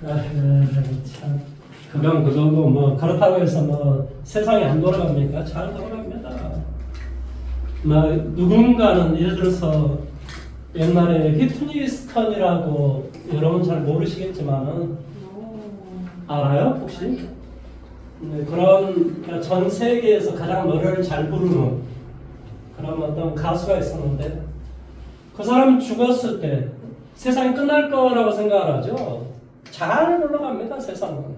참, 그건 그거고, 뭐, 그렇다고 해서 뭐, 세상이 안 돌아갑니까? 잘 돌아갑니다. 누군가는 예를 들어서, 옛날에 휘트니 스턴이라고, 여러분 잘 모르시겠지만은, 알아요? 혹시? 네, 그런, 전 세계에서 가장 노래를 잘 부르는 그런 어떤 가수가 있었는데, 그 사람이 죽었을 때, 세상이 끝날 거라고 생각을 하죠. 잘 흘러갑니다, 세상은.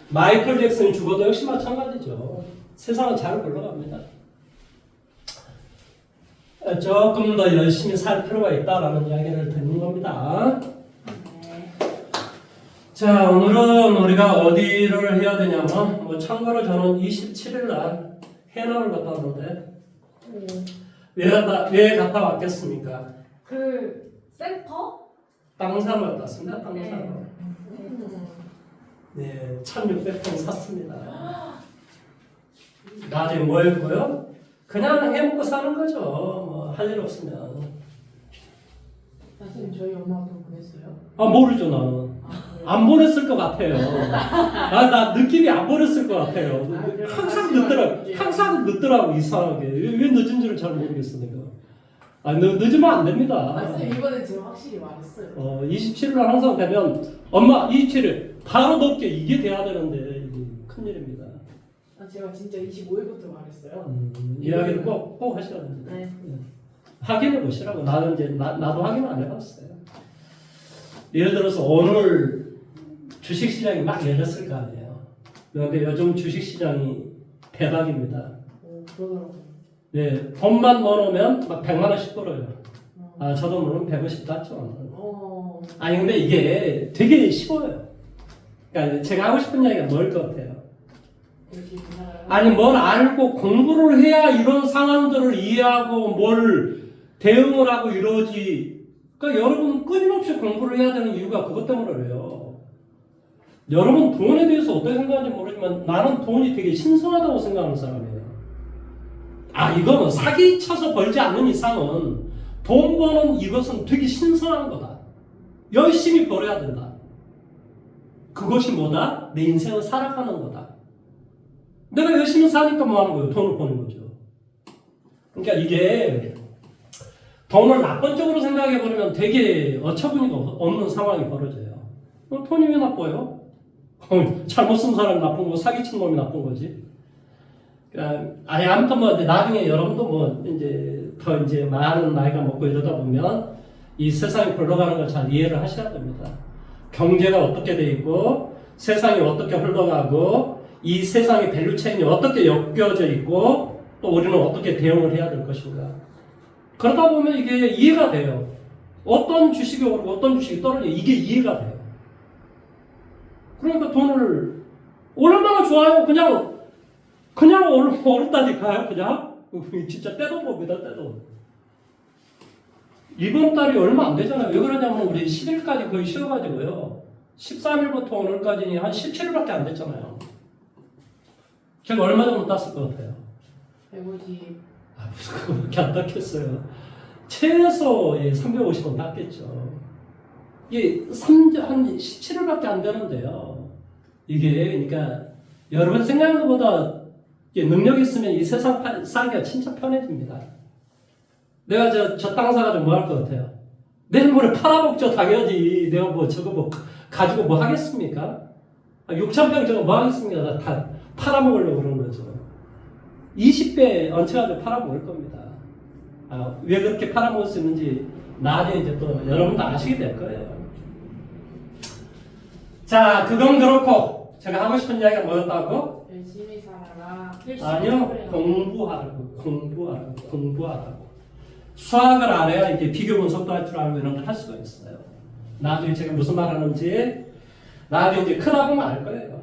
마이클 잭슨이 죽어도 역시 마찬가지죠. 세상은 잘 흘러갑니다. 조금 더 열심히 살 필요가 있다라는 이야기를 드리는 겁니다. 자, 오늘은 우리가 어디를 해야 되냐면, 참고로 저는 27일 날 해남을 갔다 왔는데, 왜 갔다 왔겠습니까? 센터? 땅사로 갔다 왔습니다. 땅사로. 네, 1,600평 샀습니다. 나중에 뭐 했고요? 그냥 해먹고 사는 거죠. 뭐 할 일 없으면. 선생님 저희 엄마도 보냈어요? 모르죠 나는. 안 보냈을 것 같아요. 나 느낌이 안 보냈을 것 같아요. 항상 늦더라고. 항상 늦더라고 이상하게. 왜 늦은지를 잘 모르겠어 내가. 늦으면 안 됩니다. 선생님 이번에 제가 확실히 말했어요. 27일 날 항상 되면 엄마 27일 바로 넘게 이게 돼야 되는데 이게 큰일입니다. 제가 진짜 25일부터 말했어요. 이야기를 꼭 하셔야 됩니다. 네. 확인해 보시라고. 나는 이제 나도 확인 안 해봤어요. 예를 들어서 오늘 주식시장이 막 열렸을 거 아니에요. 그런데 요즘 주식시장이 대박입니다. 그러더라고요. 네, 돈만 넣어놓으면 막 100만 원씩 벌어요. 저도 물론 150 땄죠. 아니 근데 이게 되게 쉬워요. 그러니까 제가 하고 싶은 이야기가 뭘 것 같아요? 아니 뭘 알고 공부를 해야 이런 상황들을 이해하고 뭘 대응을 하고 이러지. 그러니까 여러분 끊임없이 공부를 해야 되는 이유가 그것 때문에 그래요. 여러분 돈에 대해서 어떻게 생각하는지 모르지만 나는 돈이 되게 신선하다고 생각하는 사람이에요. 이거는 사기 쳐서 벌지 않는 이상은 돈 버는 이것은 되게 신선한 거다. 열심히 벌어야 된다. 그것이 뭐다? 내 인생을 살아가는 거다. 내가 열심히 사니까 뭐 하는 거예요? 돈을 버는 거죠. 그러니까 이게 돈을 나쁜 쪽으로 생각해버리면 되게 어처구니가 없는 상황이 벌어져요. 돈이 왜 나빠요? 잘못 쓴 사람이 나쁜 거고 사기친 놈이 나쁜 거지. 그러니까 아무튼 나중에 여러분도 이제 많은 나이가 먹고 이러다 보면 이 세상이 굴러가는 걸 잘 이해를 하셔야 됩니다. 경제가 어떻게 돼 있고 세상이 어떻게 흘러가고 이 세상의 밸류 체인이 어떻게 엮여져 있고 또 우리는 어떻게 대응을 해야 될 것인가. 그러다 보면 이게 이해가 돼요. 어떤 주식이 오르고 어떤 주식이 떨어지고 이게 이해가 돼요. 그러니까 돈을 얼마나 좋아요. 그냥 오른다니까요. 그냥 진짜 떼돈 법이다. 떼돈. 이번 달이 얼마 안 되잖아요. 왜 그러냐면 우리 10일까지 거의 쉬어가지고요. 13일부터 오늘까지는 한 17일밖에 안 됐잖아요. 제가 얼마 정도 땄을 것 같아요? 150. 무슨 그거밖에 안 땄겠어요. 최소 350원 땄겠죠. 이게 한 17일밖에 안 되는데요. 이게 그러니까 여러분 생각하는 것보다 능력 있으면 이 세상 살기가 진짜 편해집니다. 내가 저 땅 사가지고 뭐 할 것 같아요? 내일 모레 팔아먹죠. 당연히 내가 저거 가지고 뭐 하겠습니까? 6,000평 저거 뭐 하겠습니까? 다 팔아먹으려고 그러는 거죠. 20배 얹혀가지고 팔아먹을 겁니다. 왜 그렇게 팔아먹을 수 있는지 나중에 이제 또 여러분도 아시게 될 거예요. 자, 그건 그렇고 제가 하고 싶은 이야기가 뭐였다고? 열심히 살아라. 아니요, 공부하라고. 수학을 알아야 이렇게 비교 분석도 할 줄 알고 이런 걸 할 수가 있어요. 나중에 제가 무슨 말 하는지 나중에 이제 크다 보면 알 거예요.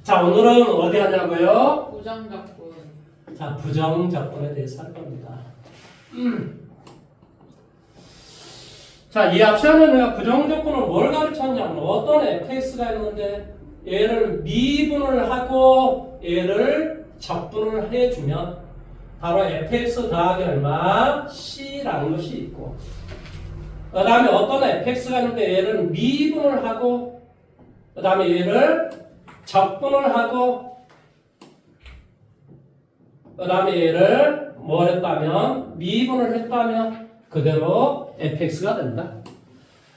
자, 오늘은 어디 하냐고요? 부정적분. 자, 부정적분에 대해서 할 겁니다. 자, 이 앞시간에 내가 부정적분을 뭘 가르쳤냐면 어떤 fx가 있는데 얘를 미분을 하고 얘를 적분을 해주면 바로 fx 더하기 얼마? c라는 것이 있고 그 다음에 어떤 fx가 있는데 얘를 미분을 하고 그 다음에 얘를 적분을 하고 그 다음에 얘를 뭘 했다면 미분을 했다면 그대로 fx가 된다.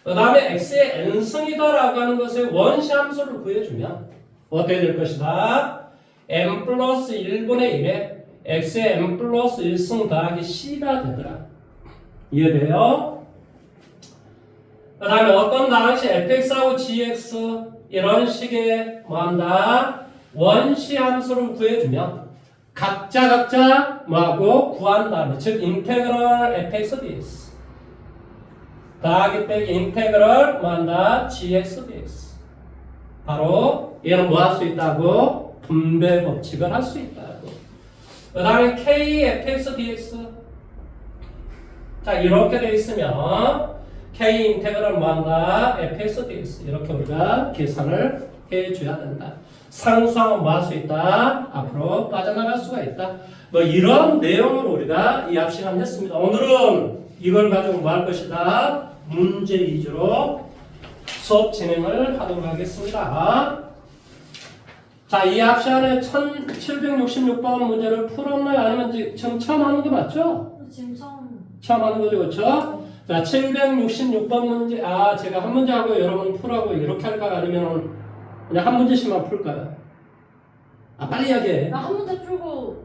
그 다음에 x의 n승이다라고 하는 것의 원시 함수를 구해주면 어떻게 될 것이다? n 플러스 1분의 1에 x의 n 플러스 1승 더하기 c가 되더라. 이해돼요? 그 다음에 어떤 당시 fx하고 gx 이런 식의 뭐한다? 원시 함수를 구해주면 각자 뭐하고 구한 다음에 즉 인테그럴 fx dx 더하기 빼기 인테그럴 뭐한다? gx dx 바로 얘는 뭐 할 수 있다고? 분배 법칙을 할 수 있다고. 그 다음에 k fx dx 자 이렇게 돼 있으면 k 인테그럴 뭐한다? fx dx 이렇게 우리가 계산을 해줘야 된다. 상수항은 뭐 할 수 있다? 앞으로 빠져나갈 수가 있다. 뭐 이런 내용을 우리가 이 앞 시간 했습니다. 오늘은 이걸 가지고 뭐 할 것이다? 문제 위주로 수업 진행을 하도록 하겠습니다. 자, 이 앞 시간에 1766번 문제를 풀었나요? 아니면 지금 처음 하는 거 맞죠? 지금 처음 하는 거죠, 그렇죠? 자, 766번 문제, 제가 한 문제 하고 여러분 풀하고 이렇게 할까요? 아니면 그냥 한 문제씩만 풀까요? 빨리 이야기해. 한 문제 풀고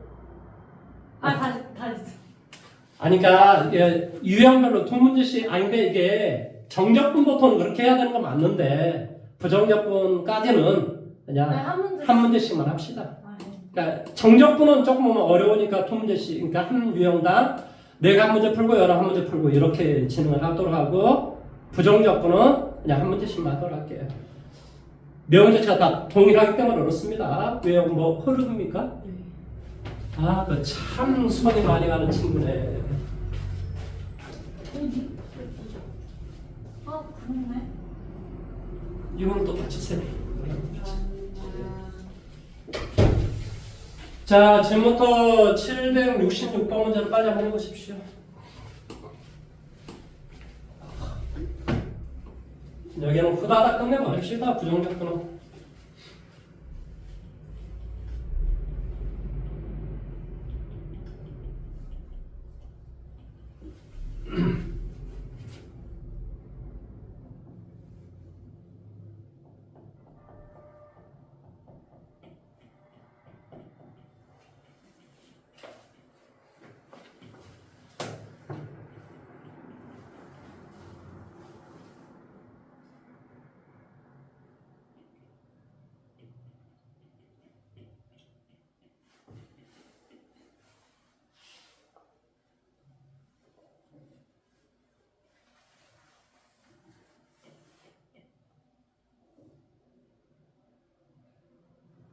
다시 그러니까 유형별로 두 문제씩, 근데 이게 정적분부터는 그렇게 해야 되는 거 맞는데 부정적분까지는 그냥 한 문제씩만 합시다. 그러니까 정적분은 조금 어려우니까 두 문제씩, 그러니까 한 유형당 내가 한 문제 풀고 여러 한 문제 풀고 이렇게 진행을 하도록 하고 부정적분은 그냥 한 문제씩만 하도록 할게요. 내용 자체가 다 동일하기 때문에 어렵습니다. 왜요? 뭐 흐름입니까? 그 참 손이 많이 가는 친구네. 그렇네. 이거는 또 같이 자, 지금부터 766번 문제를 빨리 한번 해보십시오. 여기는 후다닥 끝내버립시다. 부정적분은.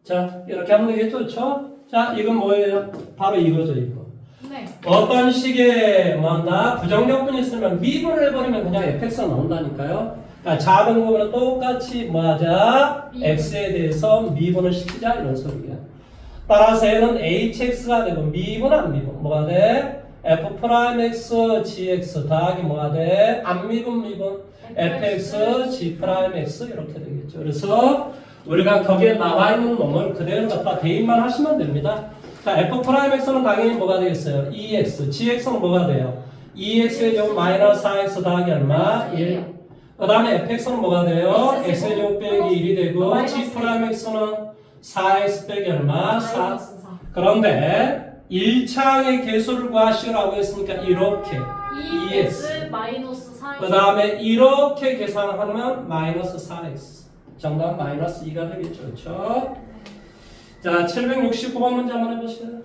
자, 이렇게 하면 되겠죠? 그렇죠? 자, 이건 뭐예요? 바로 이거죠, 이거. 네. 어떤 식의 뭐한다? 부정적분이 있으면 미분을 해버리면 그냥 fx가 나온다니까요. 그러니까 작은 부분은 똑같이 뭐하자? x에 대해서 미분을 시키자 이런 소리야. 따라서 얘는 hx가 되고 미분 안 미분 뭐가 돼? f'x gx 더하기 뭐가 돼? 안 미분 fx g'x 이렇게 되겠죠. 그래서 우리가 거기에 나와 있는 놈을 그대로 갖다 대입만 하시면 됩니다. 자, f'x는 당연히 뭐가 되겠어요? 2x, gx는 뭐가 돼요? 2x의 제곱 마이너스 4x 더하기 얼마? 1. 그 다음에 fx는 뭐가 돼요? x의 제곱 빼기 1이 되고 g'x는 4x 빼기 얼마? 4. 그런데 1차의 개수를 구하시라고 했으니까 이렇게 2x 마이너스 4x 그 다음에 이렇게 계산하면 마이너스 4x 정답 마이너스 2가 되겠죠. 그렇죠? 자, 769번 문제 한번 해보시죠.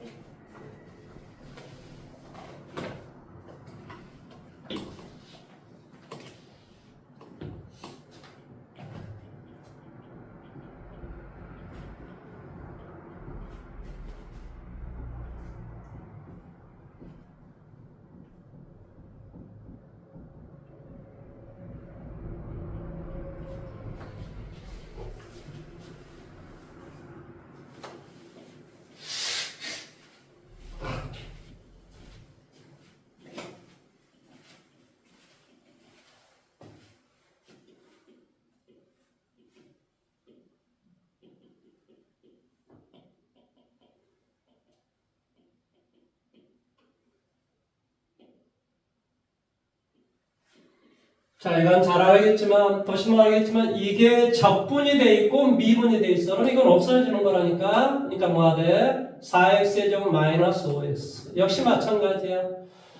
자, 이건 잘 알겠지만, 보시면 알겠지만, 이게 적분이 돼 있고 미분이 돼 있어. 그럼 이건 없어지는 거라니까. 그러니까 뭐가 돼? 4x의 제곱 마이너스 5x. 역시 마찬가지야.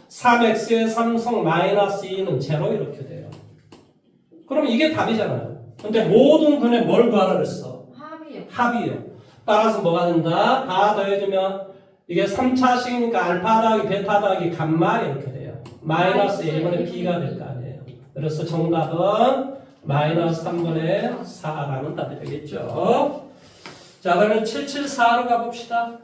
3x의 3성 마이너스 2는 제로 이렇게 돼요. 그럼 이게 답이잖아요. 근데 모든 근에 뭘 구하라 그랬어? 합이요. 합이요. 따라서 뭐가 된다? 다 더해주면 이게 3차식이니까 알파 더하기 베타 더하기 감마 이렇게 돼요. 마이너스 A분의 B가 될 거 아니에요. 그래서 정답은 마이너스 3분의 4라는 답이 되겠죠. 자, 그러면 774로 가봅시다.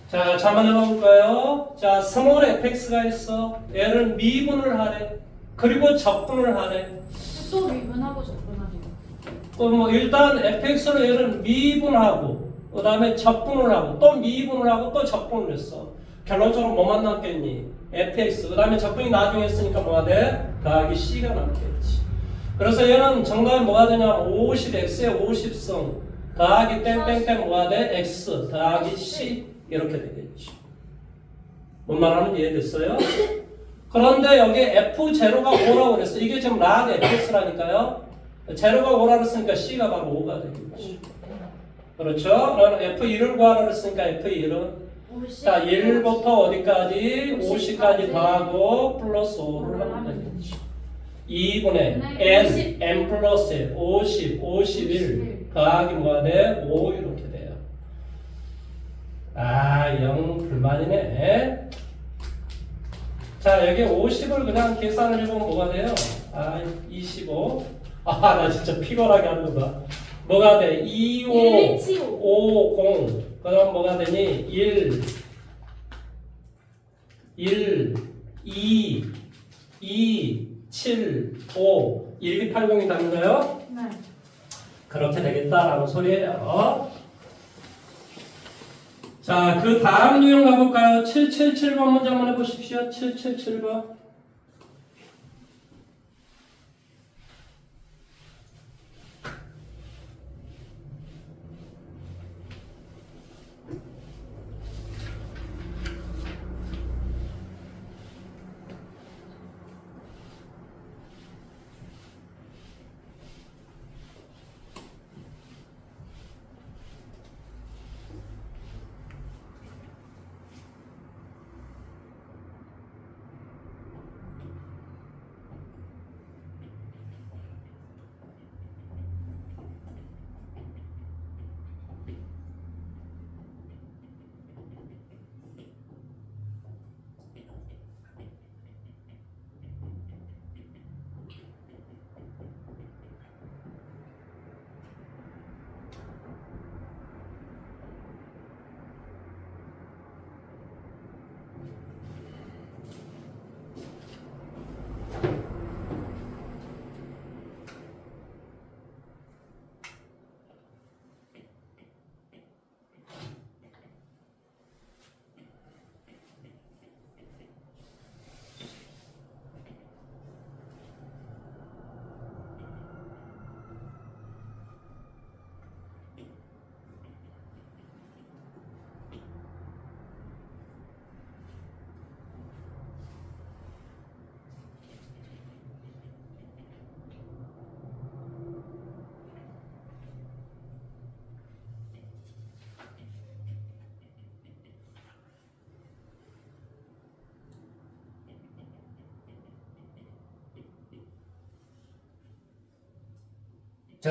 자, 자 한번 해볼까요? 자, 스몰 fx가 있어. 얘를 미분을 하래. 그리고 적분을 하래. 또 미분하고 적분하죠. 뭐 일단 fx로 얘를 미분하고 그 다음에 적분을 하고 또 미분을 하고 또 적분을 했어. 결론적으로 뭐만 남겠니? fx. 그 다음에 적분이 나중에 했으니까 뭐가 돼? 더하기 c가 남겠지. 그래서 얘는 정답이 뭐가 되냐면 50x에 50승 더하기 땡땡땡 뭐가 돼? x 더하기 c 이렇게 되겠지. 뭔 말하는지 이해됐어요? 그런데 여기 f0가 5라고 그랬어. 이게 지금 락 fx라니까요. 제로가 5라고 했으니까 c가 바로 5가 되겠지. 그렇죠? 그럼 f1을 구하라고 했으니까 f1은 자 1부터 어디까지? 50까지 더하고 플러스 5를 하면 되겠지. 2분의 n 플러스 50, 51 더하기 뭐가 돼? 5 이렇게 돼요. 아, 0 불만이네. 자, 여기 50을 그냥 계산을 해보면 뭐가 돼요? 아, 25. 아, 나 진짜 피곤하게 하는 거 봐. 뭐가 돼? 25, 50. 그럼 뭐가 되니? 1, 2, 7, 5. 1280이 답인가요? 네. 그렇게 되겠다라는 소리예요. 자, 그 다음 유형 가볼까요? 777번 문제 한번 해보십시오. 777번.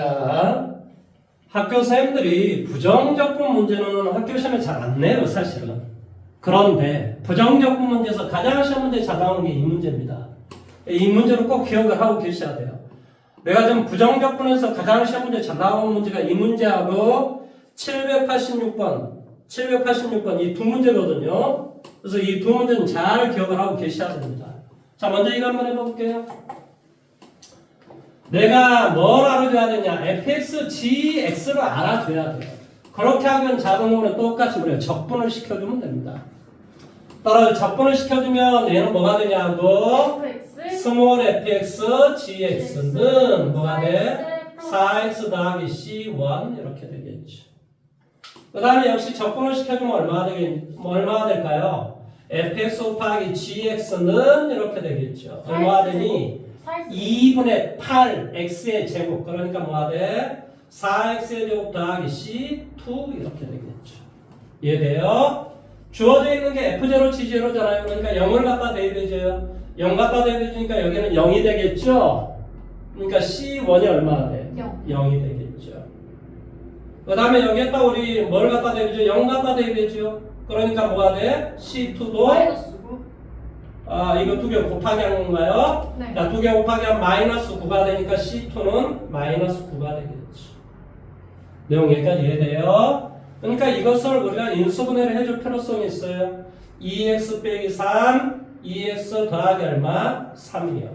자, 학교 선생님들이 부정적분 문제는 학교 시험에 잘 안 내요, 사실은. 그런데 부정적분 문제에서 가장 시험 문제 잘 나오는 게 이 문제입니다. 이 문제를 꼭 기억을 하고 계셔야 돼요. 내가 지금 부정적분에서 가장 시험 문제 잘 나오는 문제가 이 문제하고 786번 이 두 문제거든요. 그래서 이 두 문제는 잘 기억을 하고 계셔야 됩니다. 자, 먼저 이거 한번 해볼게요. 내가 뭘 알아줘야 되냐? fx, gx를 알아줘야 돼요. 그렇게 하면 자동으로 똑같이 우리가 적분을 시켜주면 됩니다. 따라서 적분을 시켜주면 얘는 뭐가 되냐고 fx 스몰 fx, gx는 뭐가 돼? 4x 더하기 c1 이렇게 되겠죠. 그 다음에 역시 적분을 시켜주면 얼마가 될까요? fx 곱하기 gx는 이렇게 되겠죠. 얼마가 되니? 2분의 8 x의 제곱 그러니까 뭐가 돼? 4x의 제곱 더하기 c2 이렇게 되겠죠. 이해돼요? 주어져 있는 게 f0, g0잖아요. 그러니까 0을 갖다 대입해줘요. 0 갖다 대입해주니까 여기는 0이 되겠죠. 그러니까 c1이 얼마가 돼? 0이 되겠죠. 그 다음에 여기에다 우리 뭘 갖다 대입해줘? 0 갖다 대입해줘. 그러니까 뭐가 돼? c2도 이거 두 개 곱하기 한 건가요? 네. 자, 두 개 곱하기 한 마이너스 9가 되니까 C2는 마이너스 9가 되겠죠. 내용 여기까지 이해돼요? 그러니까 이것을 우리가 인수분해를 해줄 필요성이 있어요. 2x 빼기 3, 2x 더하기 얼마? 3이요.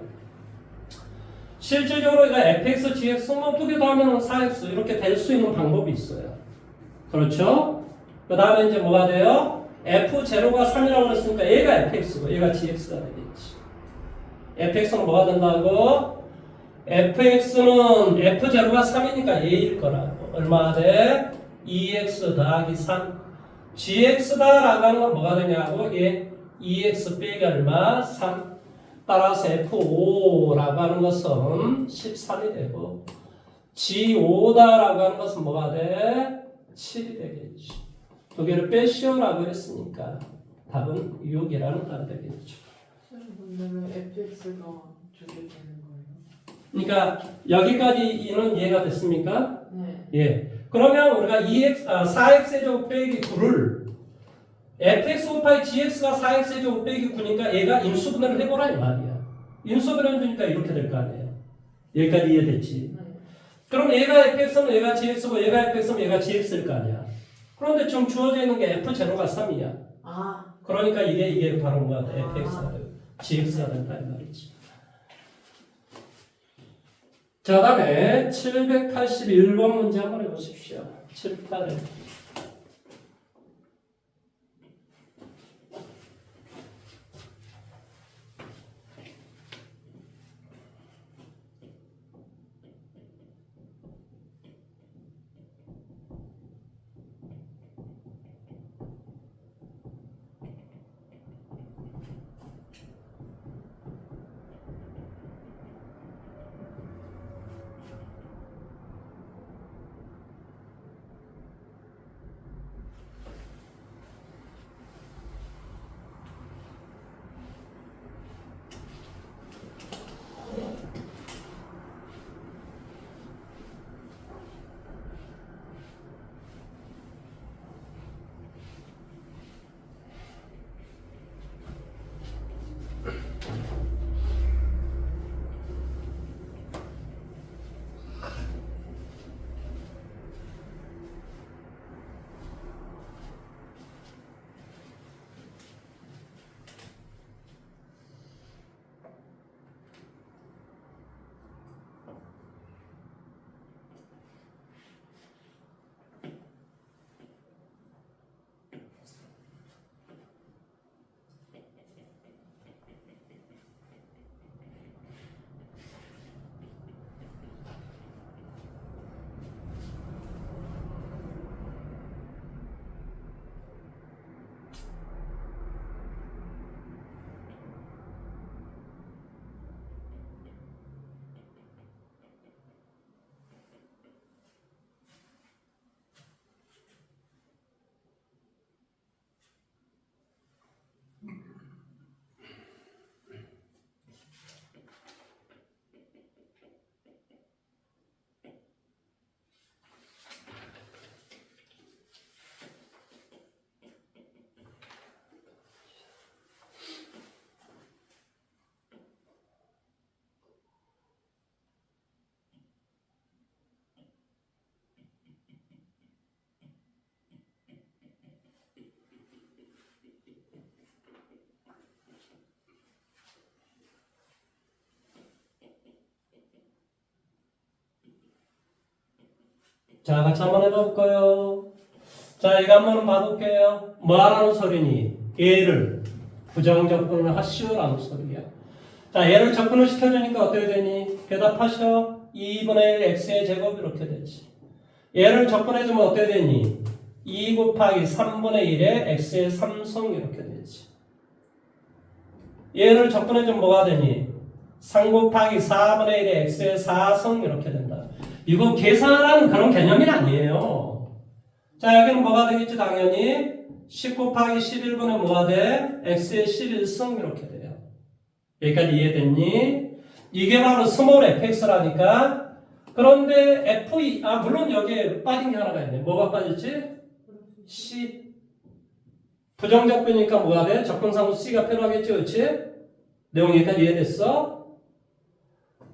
실질적으로 이거 fx, gx 두 개 더하면 4x 이렇게 될 수 있는 방법이 있어요. 그렇죠? 그 다음에 이제 뭐가 돼요? f0가 3이라고 그랬으니까 얘가 fx고 얘가 gx가 되겠지. fx는 뭐가 된다고? fx는 f0가 3이니까 얘일 거라고. 얼마가 돼? 2x 더하기 3. gx다라고 하는 건 뭐가 되냐고? 얘 2x 빼기 얼마? 3. 따라서 f5라고 하는 것은 13이 되고 g5다라고 하는 것은 뭐가 돼? 7이 되겠지. 두 개를 빼시오라고 했으니까 답은 6이라는 답이 되겠죠. 선생님, 왜 fx가 저게 되는 거예요? 그러니까 여기까지는 이해가 됐습니까? 네. 예. 그러면 우리가 4x의 제곱 빼기 9를 fx 곱하기 gx가 4x의 제곱 빼기 9니까 얘가 인수분해를 해보라 이 말이야. 인수분해 해주니까 이렇게 될 거 아니에요. 여기까지 이해됐지? 네. 그럼 얘가 fx면 얘가 gx고 얘가 fx면 얘가 gx일 거 아니야. 그런데 지금 주어져 있는 게 f0가 3이야. 그러니까 이게 바로 뭐가 돼? fx가 되고 gx가 된다 이 말이지. 자, 그 다음에 781번 문제 한번 해보십시오. 7, 8에. 자, 같이 한번 해볼까요? 자, 이거 한번 봐볼게요. 뭐 하라는 소리니? 얘를 부정적분을 하시오라는 소리야. 자, 얘를 적분을 시켜주니까 어떻게 되니? 대답하셔. 2분의 1 x의 제곱 이렇게 되지. 얘를 적분해주면 어떻게 되니? 2 곱하기 3분의 1의 x의 3성 이렇게 되지. 얘를 적분해주면 뭐가 되니? 3 곱하기 4분의 1의 x의 4성 이렇게 된다. 이거 계산하는 그런 개념이 아니에요. 자, 여기는 뭐가 되겠지? 당연히 10 곱하기 11분의 뭐가 돼? x의 11성 이렇게 돼요. 여기까지 이해됐니? 이게 바로 스몰 fx라니까. 그런데 f2, 물론 여기에 빠진 게 하나가 있네. 뭐가 빠졌지? c. 부정적분이니까 뭐가 돼? 적분상수 c가 필요하겠지, 그렇지? 내용 여기까지 이해됐어?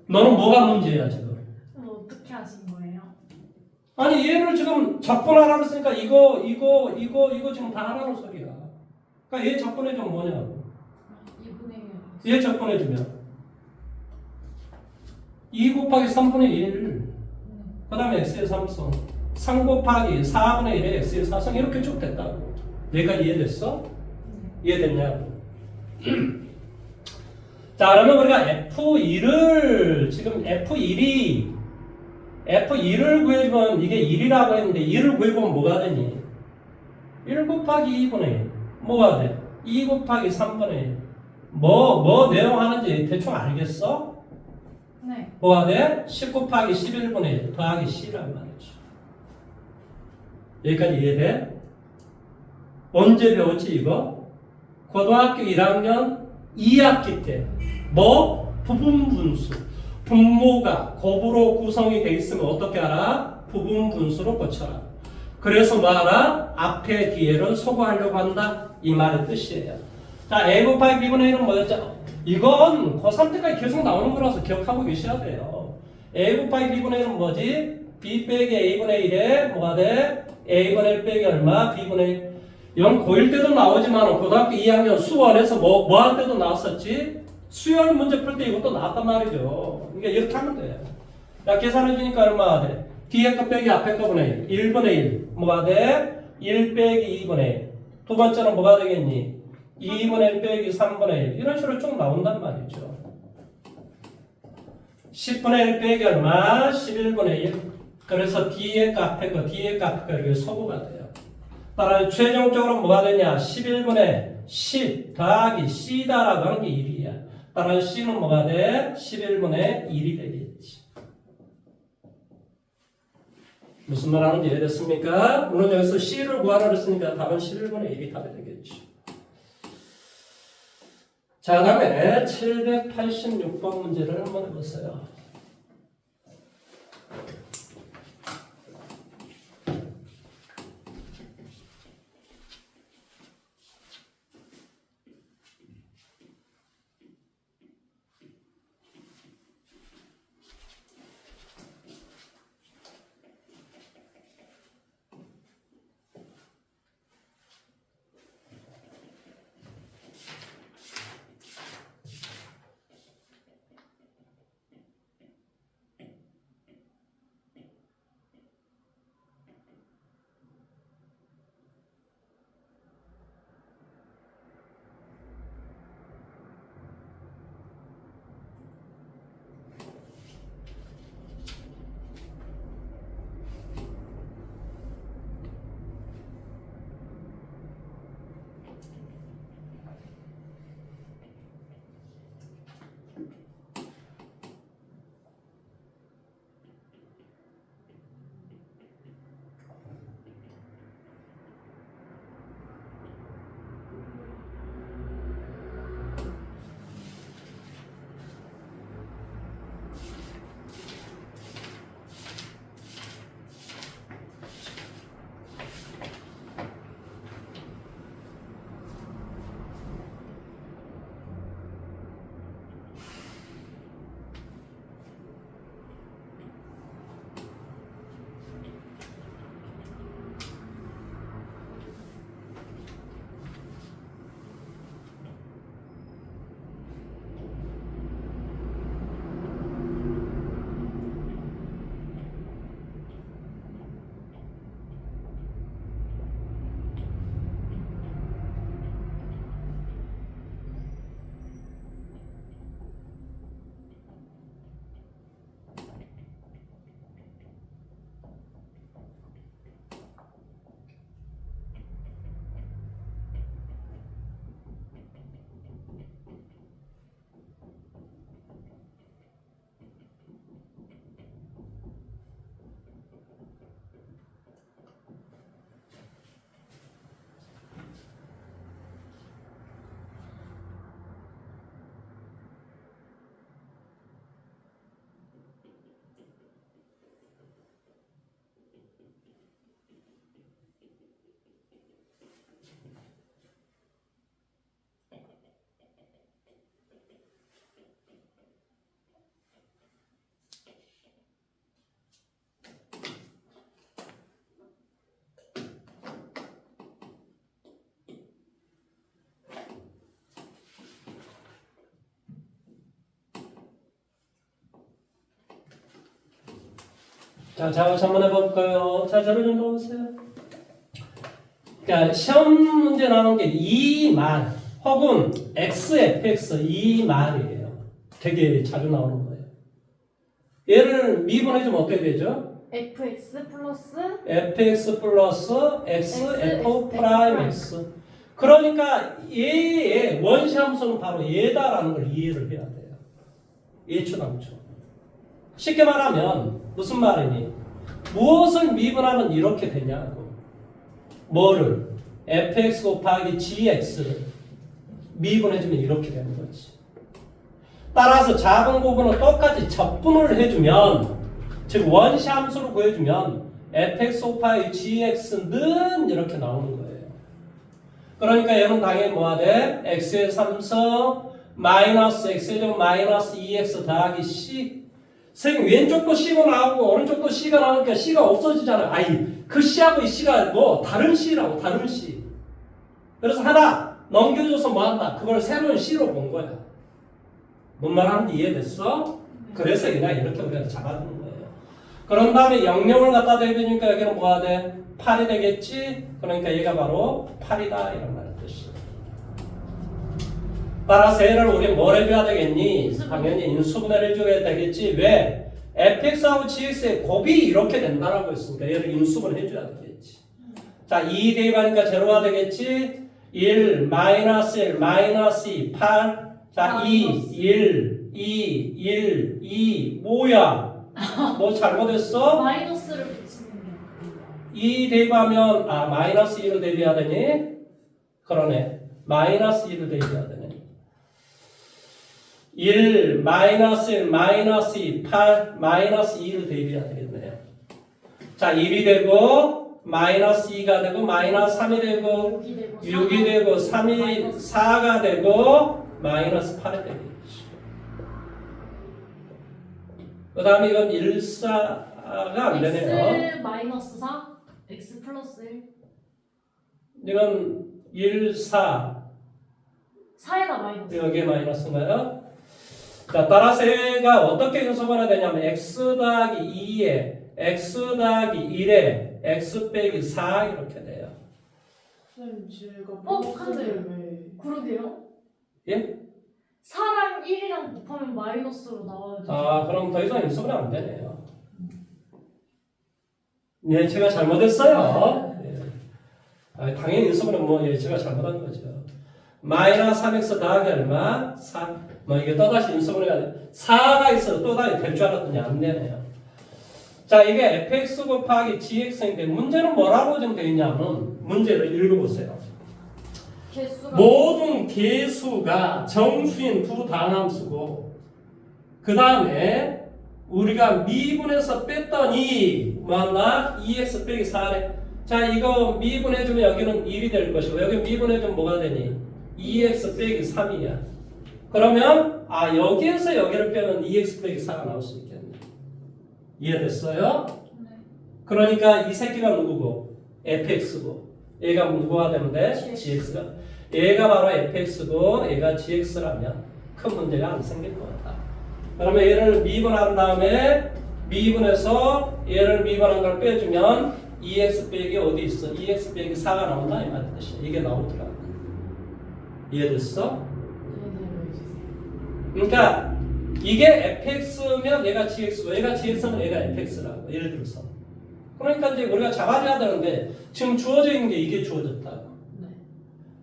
너는 뭐가 문제야, 지금? 어떻게 하신 거예요? 아니, 얘를 지금 적분하라고 했으니까 이거 지금 다 하라는 소리야. 그러니까 얘 적분해주면 뭐냐고. 2분의 1. 얘 적분해주면 2 곱하기 3분의 1, 그 다음에 x의 3성, 3 곱하기 4분의 1의 x의 4성 이렇게 쭉 됐다고. 여기까지 이해됐어? 이해됐냐고. 자, 그러면 우리가 F2를 지금 F2를 구해주면 이게 1이라고 했는데 1을 구해보면 뭐가 되니? 1 곱하기 2분의 1 뭐가 돼? 2 곱하기 3분의 1 뭐 내용 하는지 대충 알겠어? 네. 뭐가 돼? 10 곱하기 11분의 1 더하기 C란 말이죠. 여기까지 이해돼? 언제 배웠지 이거? 고등학교 1학년 2학기 때 뭐? 부분분수 분모가 곱으로 구성이 되어 있으면 어떻게 하라? 부분분수로 고쳐라. 그래서 뭐 하라? 앞에 뒤에를 소거하려고 한다 이 말의 뜻이에요. 자, a 곱하기 b분의 1은 뭐였죠? 이건 고3 때까지 계속 나오는 거라서 기억하고 계셔야 돼요. a 곱하기 b분의 1은 뭐지? b 빼기 a분의 1에 뭐가 돼? a분의 1 빼기 얼마? b분의 1. 이건 고1 때도 나오지만 고등학교 2학년 수원에서 뭐 할 때도 나왔었지? 수열 문제 풀 때 이것도 나왔단 말이죠. 그러니까 이렇게 하면 돼요. 자, 계산해주니까 얼마가 돼? 뒤에 거 빼기 앞에 거분의 1. 1분의 1. 뭐가 돼? 1 빼기 2분의 1. 두 번째는 뭐가 되겠니? 2분의 1 빼기 3분의 1. 이런 식으로 쭉 나온단 말이죠. 10분의 1 빼기 얼마? 11분의 1. 그래서 뒤에 거 앞에 거 이렇게 소구가 돼요. 따라서 최종적으로 뭐가 되냐? 11분의 10 더하기 C다라고 하는 게 1이야. 따라서 C는 뭐가 돼? 11분의 1이 되겠지. 무슨 말 하는지 이해됐습니까? 물론 여기서 C를 구하라 그랬으니까 답은 11분의 1이 답이 되겠죠. 자, 그 다음에 786번 문제를 한번 해보세요. 자, 작업 한번 해볼까요? 자, 저를 좀 넣으세요. 그러니까 시험 문제 나오는 게 이 말 혹은 xfx 이 말이에요. 되게 자주 나오는 거예요. 얘를 미분해주면 어떻게 되죠? fx 플러스 fx 플러스 x x, f x, 프라임 x. x. 그러니까 얘의 원시함수는 바로 얘다라는 걸 이해를 해야 돼요. 예초당초. 쉽게 말하면 무슨 말이니? 무엇을 미분하면 이렇게 되냐고. 뭐를? fx 곱하기 gx를 미분해주면 이렇게 되는 거지. 따라서 작은 부분은 똑같이 적분을 해주면, 즉 원시함수로 구해주면 fx 곱하기 gx는 이렇게 나오는 거예요. 그러니까 얘는 당연히 뭐가 돼? x의 3성 마이너스 x의 제곱 마이너스 2x 더하기 c. 선생님 왼쪽도 c가 나오고 오른쪽도 c가 나오니까 c가 없어지잖아요. 아니 그 c하고 이 c가 뭐 다른 c라고 다른 c. 그래서 하나 넘겨줘서 뭐 한다? 그걸 새로운 c로 본 거야. 뭔 말하는지 이해됐어? 그래서 그냥 이렇게 우리가 잡아두는 거예요. 그런 다음에 영영을 갖다 대니까 여기는 뭐가 돼? 8이 되겠지? 그러니까 얘가 바로 8이다 이런 말의 뜻이에요. 따라서 얘를 우리 뭘 해줘야 되겠니? 당연히 인수분해를 해줘야 되겠지. 왜? fx하고 gx의 곱이 이렇게 된다라고 했으니까 얘를 인수분해 해줘야 되겠지. 자, 2 대입하니까 제로가 되겠지? 1, 마이너스 1, 마이너스 2, 8. 자, 2, 1, 2, 1, 2. 뭐야? 뭐 잘못했어? 마이너스를 붙이는 게 2 대입하면 마이너스 2를 대입해야 되니? 그러네. 마이너스 2를 대입해야 되네. 1, 마이너스 1, 마이너스 2, 8, 마이너스 2를 대입해야 되겠네요. 자, 1이 되고 마이너스 2가 되고 마이너스 3이 되고 6이 되고 3이 4가 되고 마이너스 8이 되겠지. 그 다음에 이건 1, 4가 안 되네요. x 마이너스 4 x 플러스 1 이건 1, 4 4에다 마이너스 여기에 마이너스인가요? 자, 따라서 얘가 어떻게 연속하나 되냐면 x 더하기 2에 x 더하기 1에 x 빼기 4 이렇게 돼요. 선생님 제가 근데 왜 그러게요. 예? 4랑 1이랑 곱하면 마이너스로 나와요. 그럼 더 이상 연속은 안 되네요. 예, 제가 잘못했어요. 예. 당연히 연속은 뭐 제가 잘못한 거죠. 마이너스 3x 더하기 얼마? 4. 뭐 이게 또다시 인수분해 해야 돼. 4가 있어도 또다시 될 줄 알았더니 안 되네요. 자, 이게 fx 곱하기 gx인데 문제는 뭐라고 지금 되어 있냐면 문제를 읽어보세요. 개수가 모든 개수가 정수인 두 단함수고 그 다음에 우리가 미분해서 뺐더니 뭐하나? 2x 빼기 4래. 자, 이거 미분해주면 여기는 1이 될 것이고 여기 미분해주면 뭐가 되니? 2x 빼기 3이야. 그러면 여기에서 여기를 빼면 2x 빼기 4가 나올 수 있겠네. 이해됐어요? 네. 그러니까 이 새끼가 누구고? fx고 얘가 누구가 되면 돼? GX. gx가. 얘가 바로 fx고 얘가 gx라면 큰 문제가 안 생길 것 같다. 그러면 얘를 미분한 다음에 미분해서 얘를 미분한 걸 빼주면 2x 빼기 어디 있어? 2x 빼기 4가 나온다 이 말의 뜻이야. 이게 나오더라고. 이해됐어? 그러니까 이게 fx면 얘가 gx고 얘가 gx면 얘가 fx라고 예를 들어서. 그러니까 이제 우리가 잡아줘야 되는데 지금 주어져 있는 게 이게 주어졌다.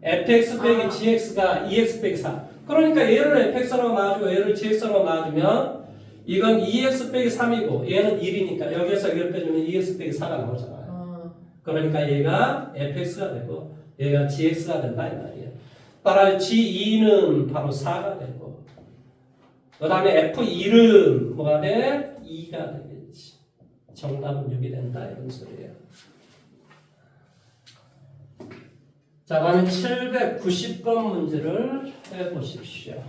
fx 빼기 gx가 2x 빼기 4. 그러니까 얘를 fx라고 놔주고 얘를 gx라고 놔주면 이건 2x 빼기 3이고 얘는 1이니까 여기에서 여기를 빼주면 2x 빼기 4가 나오잖아요. 그러니까 얘가 fx가 되고 얘가 gx가 된다 이 말이에요. 따라 g2는 바로 4가 되고 그 다음에 f1은 뭐가 돼? 2가 되겠지. 정답은 6이 된다 이런 소리예요. 자, 그러면 790번 문제를 해보십시오.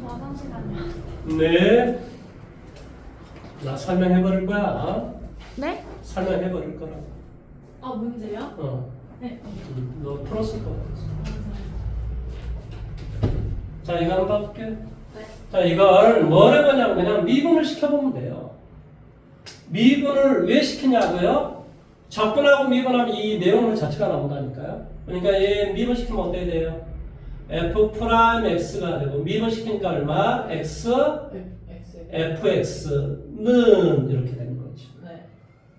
화장실 다녀. 네. 나 설명해버릴 거야. 네? 설명해버릴 거라. 아 문제요? 어. 네. 너 풀었을 거야. 자, 이거 한번 봐볼게. 네. 자, 이걸 뭘 해보냐면 그냥 미분을 시켜보면 돼요. 미분을 왜 시키냐고요? 적분하고 미분하면 이 내용물 자체가 나온다니까요. 그러니까 얘 미분시키면 어떻게 돼요? f 프라임 x가 되고 미분시키니까 얼마? x X. fx는 이렇게 되는 거죠. 네.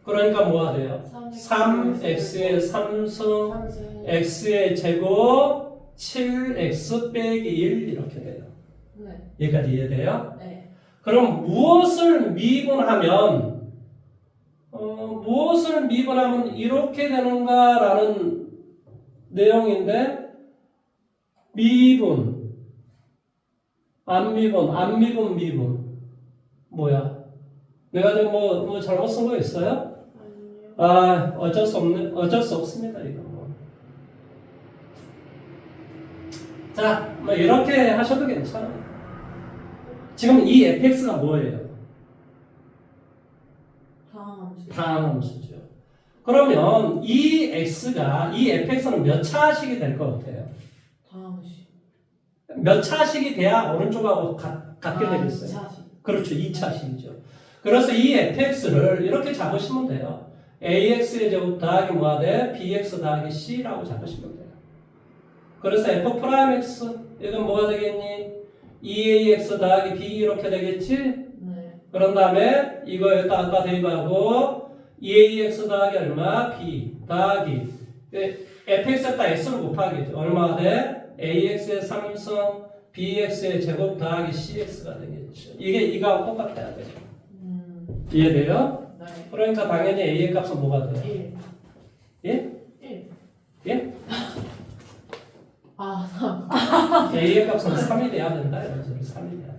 그러니까 뭐가 돼요? 3x의 3승 x의 제곱 7x 빼기 1 이렇게 돼요. 네. 여기까지 이해돼요? 네. 그럼 무엇을 미분하면 이렇게 되는가라는 내용인데 미분, 안 미분 뭐야? 내가 좀 뭐 잘못 쓴 거 있어요? 아니요. 아 어쩔 수 없습니다 이거. 자, 뭐 이렇게 하셔도 괜찮아요. 지금 이 fx가 뭐예요? 다항함수죠. 그러면 이 fx는 몇 차식이 될 것 같아요? 다항식. 몇 차식이 돼야 오른쪽하고 같게 되겠어요? 2차식. 그렇죠, 2차식이죠. 그래서 이 fx를 이렇게 잡으시면 돼요. ax의 제곱 더하기 뭐가 돼? bx 더하기 c라고 잡으시면 돼요. 그래서 f 프라임 x 이건 뭐가 되겠니? 2ax 더하기 b 이렇게 되겠지? 네. 그런 다음에 이거 여기다 대입하고 2ax 더하기 얼마? b 더하기 fx에다 x를 곱하겠죠. 얼마가 돼? ax의 3승 bx의 제곱 더하기 cx가 되겠죠. 이게 이거하고 똑같아야 되죠. 이해돼요? 네. 그러니까 당연히 a의 값은 뭐가 돼요? 1. 예? 1. 예? 아, 3. a의 값은 3이 돼야 된다. 이런 소리 3이 돼야 된다.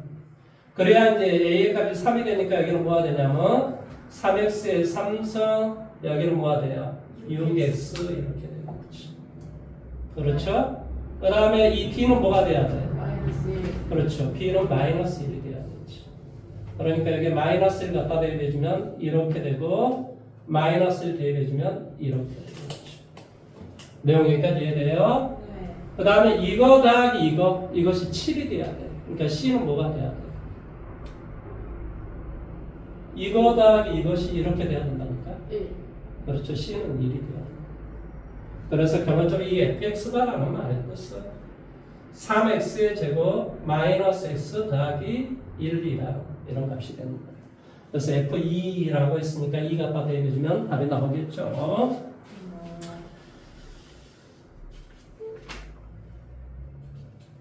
그래야 이제 a의 값이 3이 되니까 여기는 뭐가 되냐면 3x의 3승 여기는 뭐가 돼요? 6x 이렇게 되는 거죠. 그렇죠? 그 다음에 이 b는 뭐가 돼야 돼? 마이너스 1. 그렇죠. b는 마이너스 1이 돼야 되죠. 그러니까 여기 마이너스 1 갖다 대입해주면 이렇게 되고 마이너스 1 대입해주면 이렇게 되죠. 내용 여기까지 이해돼요? 네. 그 다음에 이거 더하기 이것이 7이 돼야 돼. 그러니까 c는 뭐가 돼야 돼? 이거 더하기 이것이 이렇게 돼야 된다니까? 1. 그렇죠. c는 1이 돼야 돼. 그래서 결론적으로 이 fx가라는 말의 뜻은 3x의 제곱 마이너스 x 더하기 1이다. 이런 값이 되는 거예요. 그래서 f2라고 했으니까 2 갖다 대입해주면 답이 나오겠죠.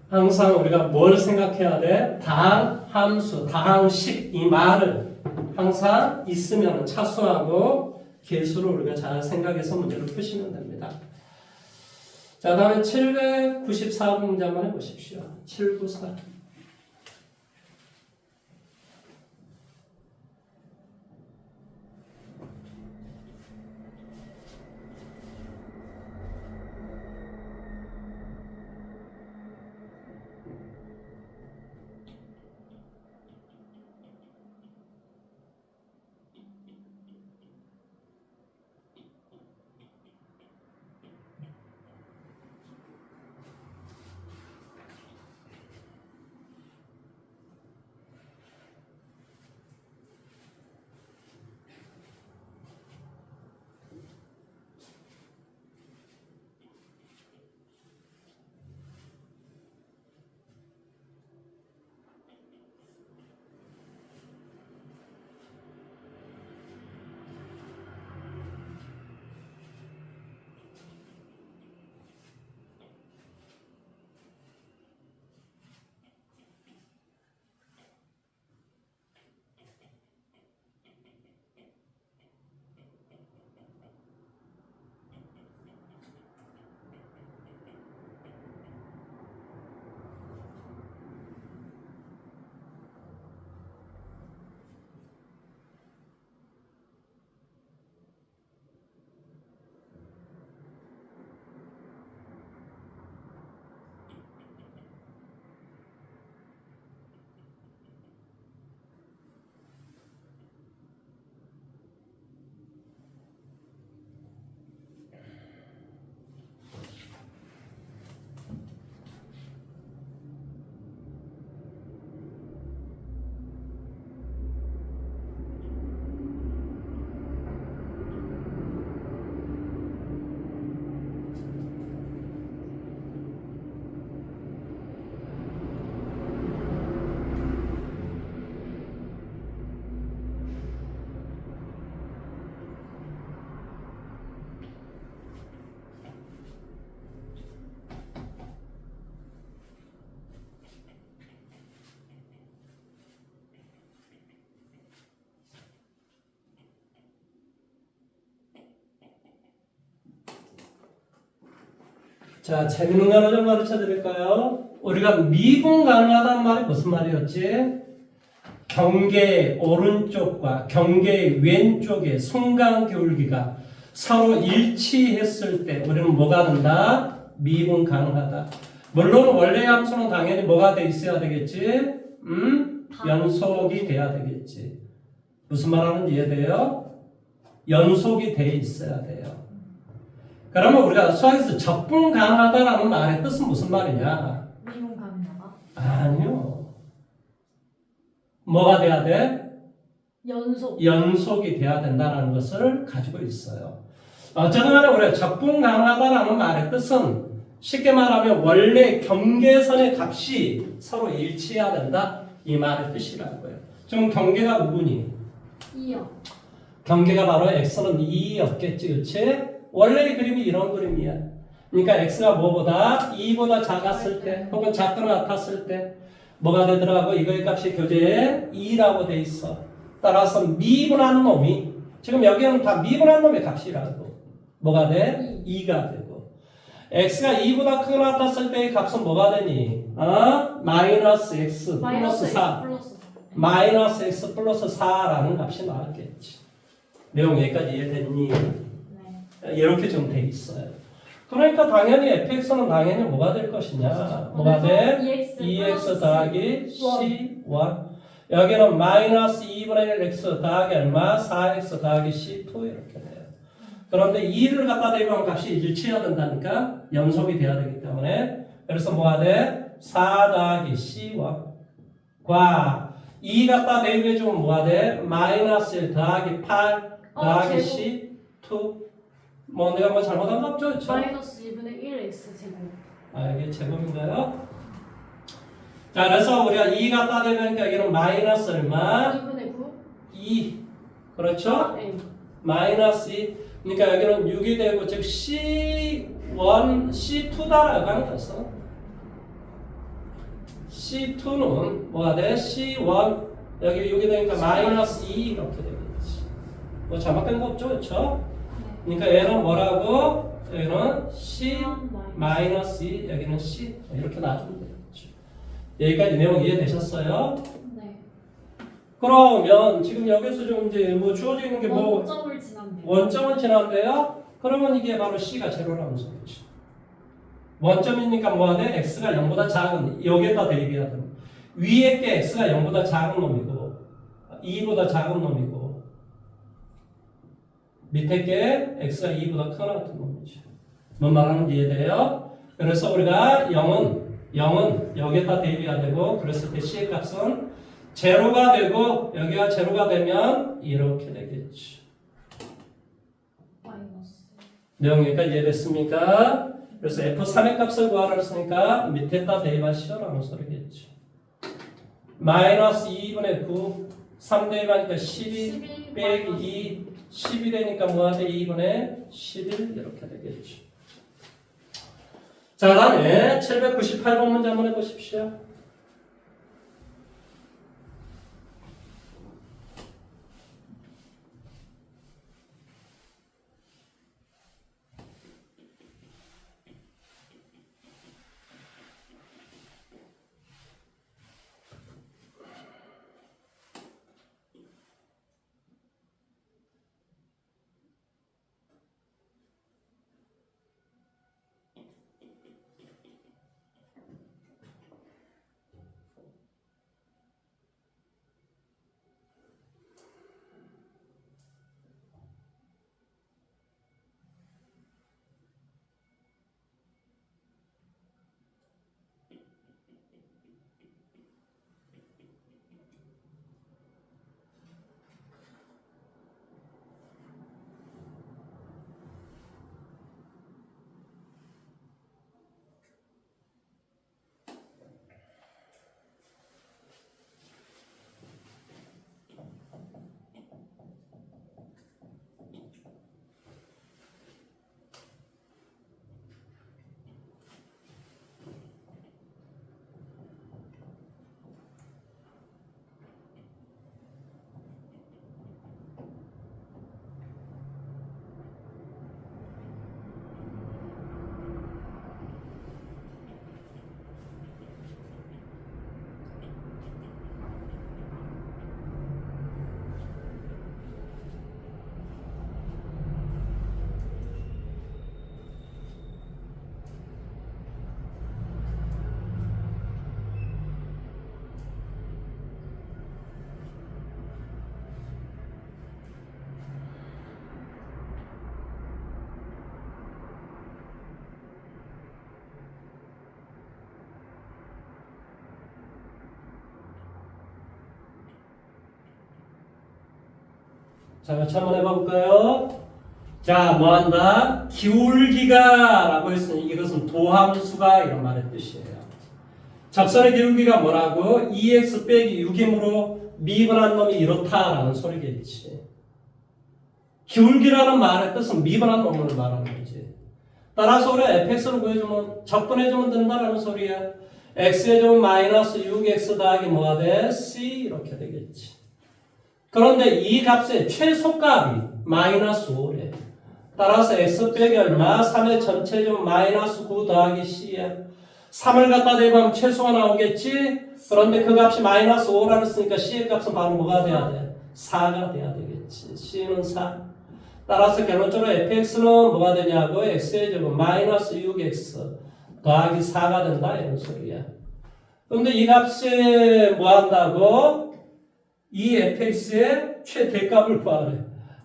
항상 우리가 뭘 생각해야 돼? 다항함수, 다항식 이 말을 항상 있으면 차수하고 개수를 우리가 잘 생각해서 문제를 푸시면 됩니다. 자, 다음에 794번 문제 한번 해보십시오. 794. 자, 재밌는 거 하나 좀 가르쳐 드릴까요? 우리가 미분 가능하다는 말이 무슨 말이었지? 경계 오른쪽과 경계 왼쪽의 순간기울기가 서로 일치했을 때 우리는 뭐가 된다? 미분 가능하다. 물론 원래 함수는 당연히 뭐가 돼 있어야 되겠지? 연속이 돼야 되겠지. 무슨 말하는지 이해돼요? 연속이 돼 있어야 돼요. 그러면 우리가 수학에서 적분 가능하다라는 말의 뜻은 무슨 말이냐? 미분 가능하다. 아니요. 뭐가 돼야 돼? 연속. 연속이 돼야 된다는 것을 가지고 있어요. 어쨌든 간에 우리가 적분 가능하다라는 말의 뜻은 쉽게 말하면 원래 경계선의 값이 서로 일치해야 된다. 이 말의 뜻이라고요. 지금 경계가 누구니? 2요. 경계가 바로 x는 2였겠지, 그렇지? 원래 의 그림이 이런 그림이야. 그러니까 x가 뭐보다 2보다 작았을 때 혹은 작거나 같았을 때 뭐가 되더라고? 이거의 값이 교재에 2라고 돼 있어. 따라서 미분한 놈이 지금 여기는 다 미분한 놈의 값이라고. 뭐가 돼? 2가 되고 x가 2보다 크거나 같았을 때의 값은 뭐가 되니? 마이너스 x 플러스 4 마이너스 x 플러스 4라는 값이 나왔겠지. 내용 여기까지 이해됐니? 네. 이렇게 좀 돼 있어요. 그러니까 당연히 fx는 당연히 뭐가 될 것이냐? 뭐가 돼? 2x 더하기 c1 여기는 마이너스 2분의 1 x 더하기 얼마? 4x 더하기 c2 이렇게 돼요. 그런데 2를 갖다 대면 값이 일치해야 된다니까 연속이 돼야 되기 때문에 그래서 뭐가 돼? 4 더하기 c1 과 2 갖다 대입해주면 뭐가 돼? 마이너스 1 더하기 8 더하기 c2 뭐 내가 뭐 잘못한 거 없죠? 그렇죠? 마이너스 2분의 1 x 제곱. 이게 제곱인가요? 자 그래서 우리가 2 갖다 대니까 여기는 마이너스 얼마? 2분의 9. 2 그렇죠? 네. 마이너스 2 그러니까 여기는 6이 되고 즉 C1, C2다라고 하는 거였어. C2는 뭐가 돼? C1 여기 6이 되니까 마이너스 2 이렇게 되겠지. 뭐 잘못된 거 없죠? 그렇죠? 그러니까 얘는 뭐라고? 여기는 C 마이너스 2 여기는 C 이렇게 놔주면 되겠죠. 여기까지 내용 이해되셨어요? 네. 그러면 지금 여기서 좀 이제 뭐 주어져 있는 게 뭐 원점을 지난대요. 원점은 지난데요. 그러면 이게 바로 C가 제로라는 소리지. 원점이니까 뭐가 돼? X가 0보다 작은 여기에다 대입해야 돼. 위에 게 X가 0보다 작은 놈이고 2보다 작은 놈이고 밑에 게 X가 2보다 크거나 같은 놈이지. 뭔 말하는지 이해돼요? 그래서 우리가 0은 여기에다 대입해야 되고 그랬을 때 C의 값은 제로가 되고 여기가 제로가 되면 이렇게 되겠지. 마이너스. 내용 여기까지 이해됐습니까? 그래서 F3의 값을 구하라 했으니까 밑에다 대입하시오라는 소리겠지. 마이너스 2분의 9 3 대입하니까 12 빼기 2 10이 되니까 뭐가 돼? 2분의 11 이렇게 되겠죠. 자 다음에 798번 문제 한번 해보십시오. 자, 같이 한번 해볼까요? 자, 뭐한다? 기울기가 라고 했으니 이것은 도함수가 이런 말의 뜻이에요. 접선의 기울기가 뭐라고? 2x 빼기 6이므로 미분한 놈이 이렇다라는 소리겠지. 기울기라는 말의 뜻은 미분한 놈을 말하는 거지. 따라서 우리 fx를 구해주면 적분해주면 된다라는 소리야. x에 좀 마이너스 6x 더하기 뭐가 돼? c 이렇게 되겠지. 그런데 이 값의 최소값이 마이너스 5래. 따라서 x 빼기 얼마? 3의 전체 좀 마이너스 9 더하기 c야. 3을 갖다 대면 최소가 나오겠지? 그런데 그 값이 마이너스 5라고 했으니까 c의 값은 바로 뭐가 돼야 돼? 4가 돼야 되겠지. c는 4. 따라서 결론적으로 fx는 뭐가 되냐고? x의 제곱 마이너스 6x 더하기 4가 된다 이런 소리야. 그런데 이 값이 뭐 한다고? 이 fx의 최대값을 구하래.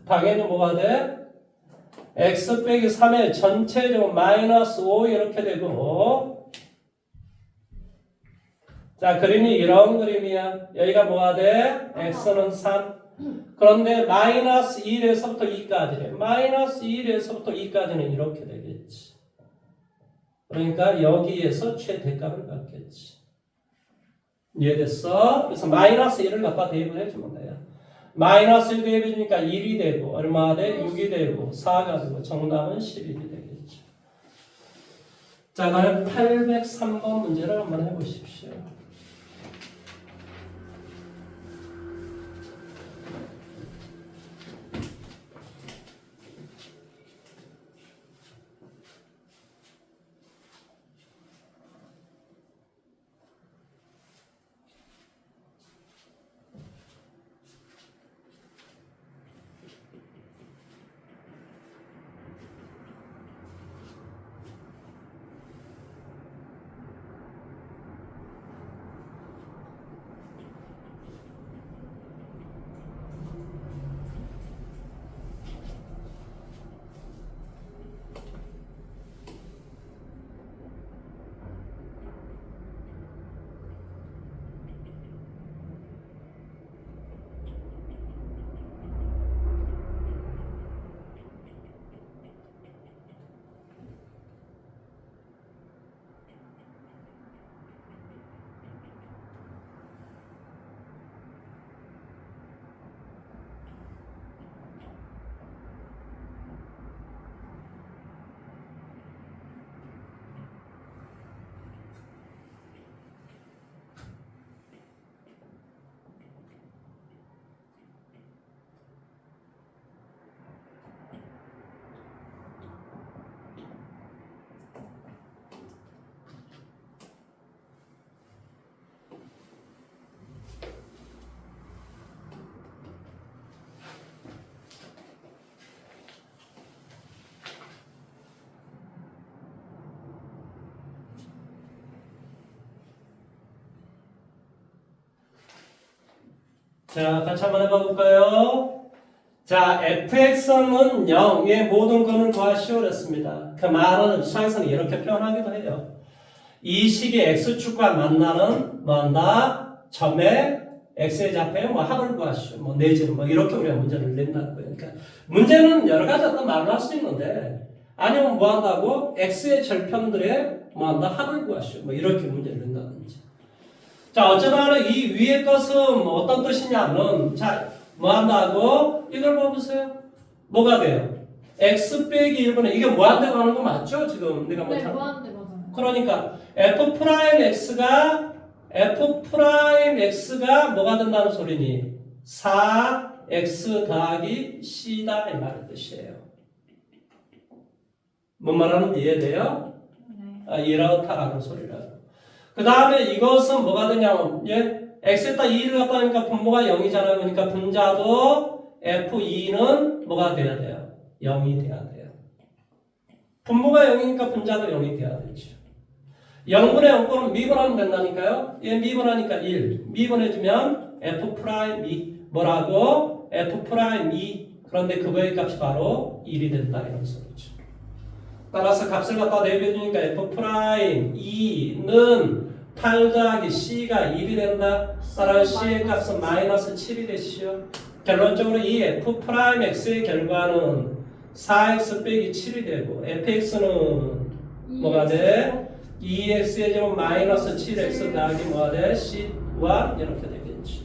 당연히 뭐가 돼? x 빼기 3의 전체 제곱 마이너스 5 이렇게 되고, 자 그림이 이런 그림이야. 여기가 뭐가 돼? x는 3. 그런데 마이너스 1에서부터 2까지래. 마이너스 1에서부터 2까지는 이렇게 되겠지. 그러니까 여기에서 최대값을 갖겠지. 이해됐어? 그래서 마이너스 1을 갖다 대입을 해주면 돼요. 마이너스 1 대입해주니까 1이 되고 얼마가 돼? 6이 되고 4가 되고 정답은 11이 되겠죠. 자, 그럼 803번 문제를 한번 해보십시오. 자, 같이 한번 해볼까요? 자, fx는 0의 모든 근을 구하시오 그랬습니다. 그 말은 수학에서는 이렇게 표현하기도 해요. 이 식의 x축과 만나는 뭐한다? 점에 x의 좌표에 뭐 합을 구하시오. 뭐 내지는 뭐 이렇게 우리가 문제를 낸다는 거예요. 그러니까 문제는 여러 가지 어떤 말을 할 수 있는데 아니면 뭐 한다고? x의 절편들의 뭐 한다? 합을 구하시오. 뭐 이렇게 문제를 낸다든지. 자, 어쩌다가 이 위의 것은 뭐 어떤 뜻이냐면, 자, 뭐 한다고? 이걸 봐보세요. 뭐가 돼요? x 빼기 1분의, 이게 무한대로 가는 거 맞죠? 지금 내가 뭐 네, 잘. 무한대 맞아요. 그러니까, f'x가 뭐가 된다는 소리니? 4x 더하기 c다, 이 말의 뜻이에요. 뭔 말하는지 이해돼요? 네. 아, 이렇다라는 소리라고. 그 다음에 이것은 뭐가 되냐면, x에다 2를 갖다 하니까 분모가 0이잖아요. 그러니까 분자도 f2는 뭐가 돼야 돼요? 0이 돼야 돼요. 분모가 0이니까 분자도 0이 돼야 되죠. 0분의 0꼴은 미분하면 된다니까요. 얘 미분하니까 1. 미분해주면 f'2 뭐라고? f'2. 그런데 그거의 값이 바로 1이 된다 이런 소리죠. 따라서 값을 갖다 내려주니까 f'2는 8 더하기 c가 1이 된다. 따라서 c의 값은 마이너스 7이 되시오. 결론적으로 이 f 프라임 x의 결과는 4x 빼기 7이 되고 fx는 뭐가 돼? 2x의 제곱 마이너스 7x 더하기 뭐가 돼? c1 이렇게 되겠지.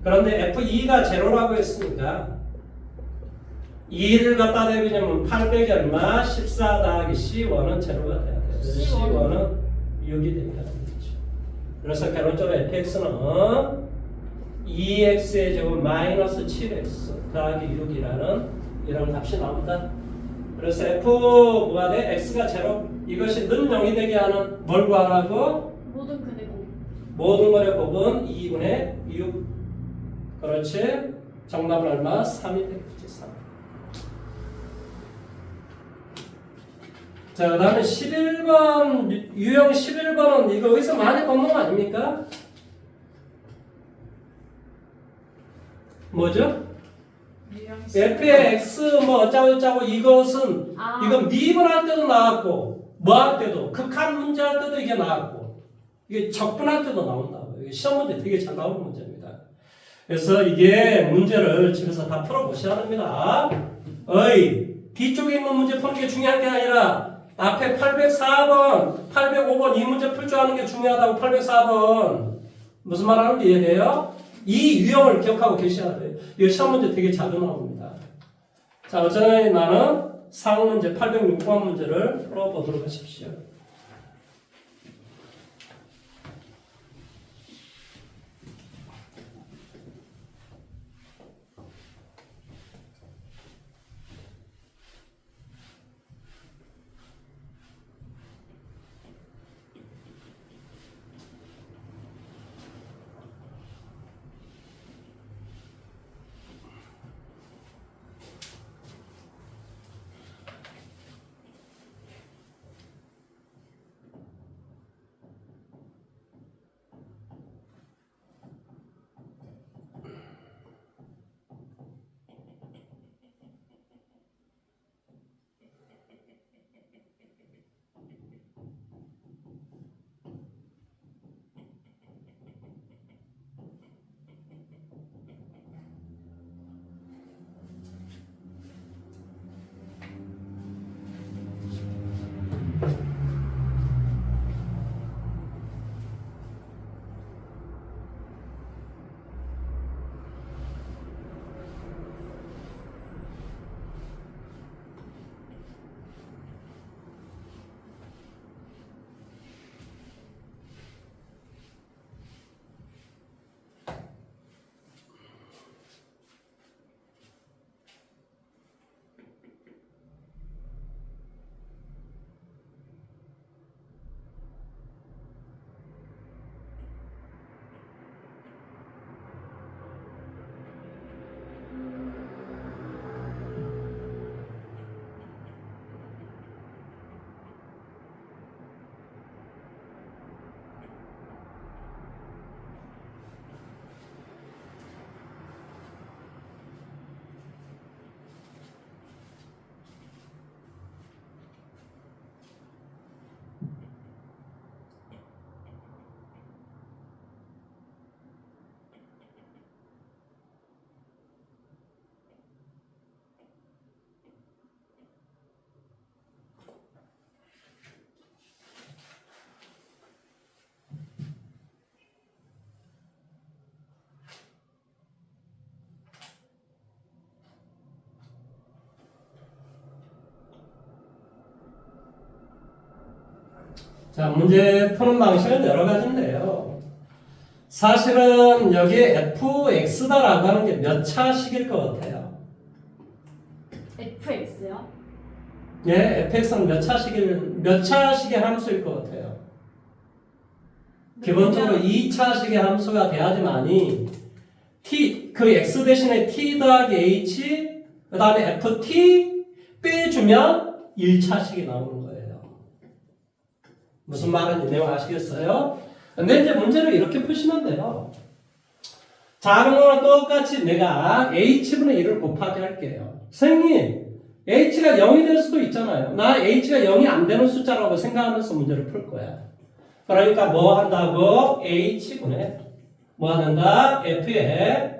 그런데 f2가 제로라고 했으니까 2를 갖다 대면 800이 얼마? 14 더하기 c1은 제로가 돼야 돼. c1은 6이 되니까 되겠죠. 그래서 결론적으로 fx는 2x의 제곱 마이너스 7x 더하기 6이라는 이런 값이 나온다. 그래서 f 뭐가 돼? x가 제로. 이것이 는 0이 되게 하는 뭘 구하라고? 모든 근의 곱. 모든 것의 곱은 2분의 6. 그렇지? 정답은 얼마? 3이 되겠지. 3. 자, 그 다음에 11번, 유형 11번은 이거 여기서 많이 뽑는 거 아닙니까? 뭐죠? f의 x 뭐 어쩌고 이것은 이건 미분할 때도 나왔고 뭐 할 때도 극한 문제 할 때도 이게 나왔고 이게 적분할 때도 나온다고. 이게 시험 문제 되게 잘 나오는 문제입니다. 그래서 이게 문제를 집에서 다 풀어보셔야 합니다. 뒤쪽에 있는 문제 푸는 게 중요한 게 아니라 앞에 804번, 805번 이 문제 풀 줄 아는 게 중요하다고. 804번 무슨 말 하는지 이해돼요? 이 유형을 기억하고 계셔야 돼요. 이거 시험 문제 되게 자주 나옵니다. 자, 어쩌면 나는 상호 문제 806번 문제를 풀어보도록 하십시오. 자, 문제 푸는 방식은 여러 가지인데요. 사실은 여기에 fx다라고 하는 게 몇 차식일 것 같아요? fx요? 예, fx는 몇 차식의 함수일 것 같아요? 기본적으로 2차식의 함수가 돼야지만이 그 x 대신에 t 더하기 h 그 다음에 ft 빼주면 1차식이 나오는 거예요. 무슨 말인지 내용 아시겠어요? 근데 이제 문제를 이렇게 푸시면 돼요. 작은 거랑 똑같이 내가 h분의 1을 곱하게 할게요. 선생님, h가 0이 될 수도 있잖아요. 나 h가 0이 안 되는 숫자라고 생각하면서 문제를 풀 거야. 그러니까 뭐 한다고? h분의 뭐 한다? f의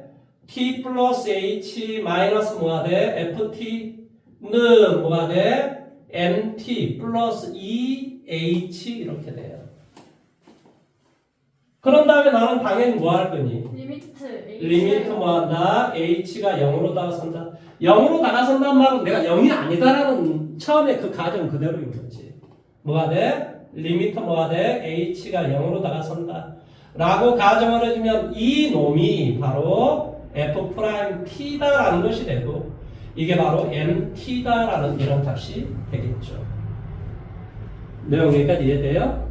t 플러스 h 마이너스 뭐가 돼? ft는 뭐가 돼? mt 플러스 2h 이렇게 돼요. 그런 다음에 나는 당연히 뭐 할 거니? 리미트 뭐 한다? h가 0으로 다가선다. 0으로 다가선다는 말은 내가 0이 아니다라는 처음에 그 가정 그대로인 거지. 뭐가 돼? 리미트 뭐가 돼? h가 0으로 다가선다. 라고 가정을 해주면 이 놈이 바로 f't다라는 것이 되고 이게 바로 mt다라는 이런 값이 되겠죠. 내용 여기까지 이해돼요?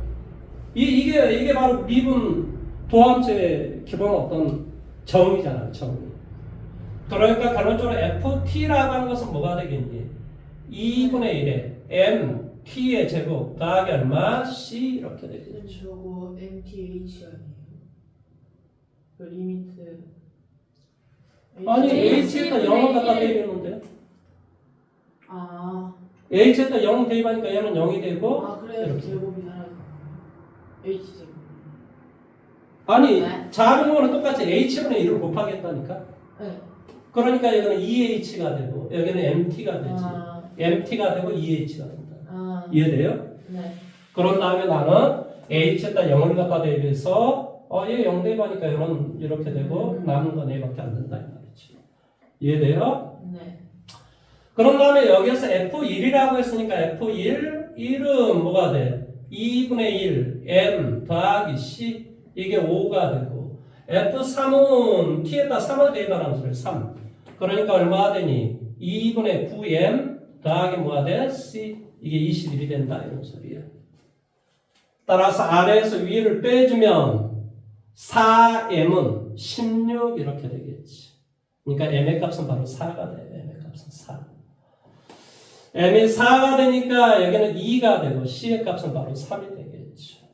이게 바로 미분 도함수의 기본 어떤 정의잖아요, 정의. 그러니까 결론적으로 ft라고 하는 것은 뭐가 되겠니? 2분의 1에 mt의 제곱 더하기 얼마? c 이렇게 되겠죠. 저거 MTH 아니에요? 그 리미트 아니 H h에다 0을 갖다 대입했는데 아, h에다 0 대입하니까 얘는 0이 되고 아 그래서 이렇게. 제곱이 사라져. H 제곱. 아니 네. 작은 똑같이 h분의 1을 곱하겠다니까. 네. 그러니까 여기는 2h가 되고 여기는 mt가 되지. mt가 되고 2h가 된다. 이해돼요? 네. 그런 다음에 나는 h에다 0을 갖다 대입해서 얘 0 대입하니까 얘는 이렇게 되고 남은 건 얘밖에 안 된다 이 말이지. 이해돼요? 네. 그런 다음에 여기에서 f1이라고 했으니까 f1 1은 뭐가 돼? 2분의 1 m 더하기 c 이게 5가 되고 f3은 t에다 3을 대입하라는 소리 3 그러니까 얼마가 되니? 2분의 9m 더하기 뭐가 돼? c 이게 21이 된다 이런 소리야. 따라서 아래에서 위를 빼주면 4m은 16 이렇게 되겠지. 그러니까 m의 값은 바로 4가 돼. m의 값은 4. m이 4가 되니까 여기는 2가 되고 c의 값은 바로 3이 되겠죠.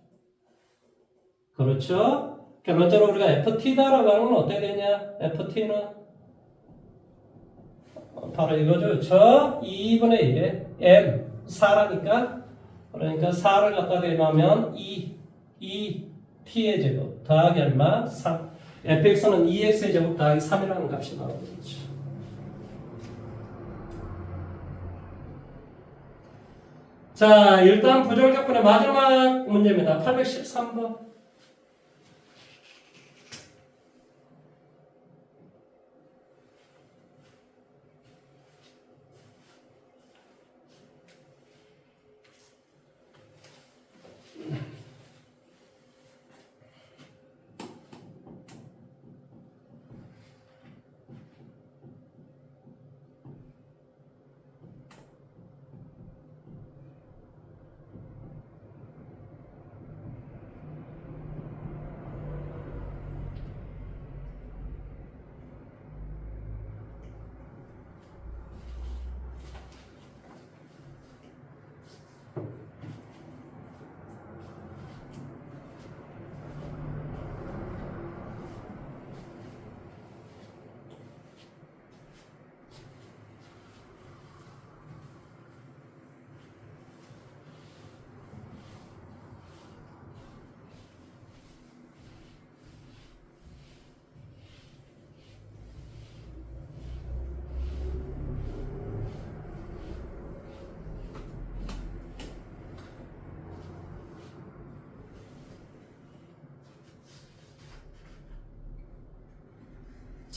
그렇죠? 결론적으로 우리가 ft다라고 하는 건 어떻게 되냐? ft는 바로 이거죠. 저 2분의 1에 m 4라니까 그러니까 4를 갖다 대입하면 2 t의 제곱 더하기 얼마? 3 fx는 2x의 제곱 더하기 3이라는 값이 나오겠죠. 자, 일단 부정적분의 마지막 문제입니다. 813번.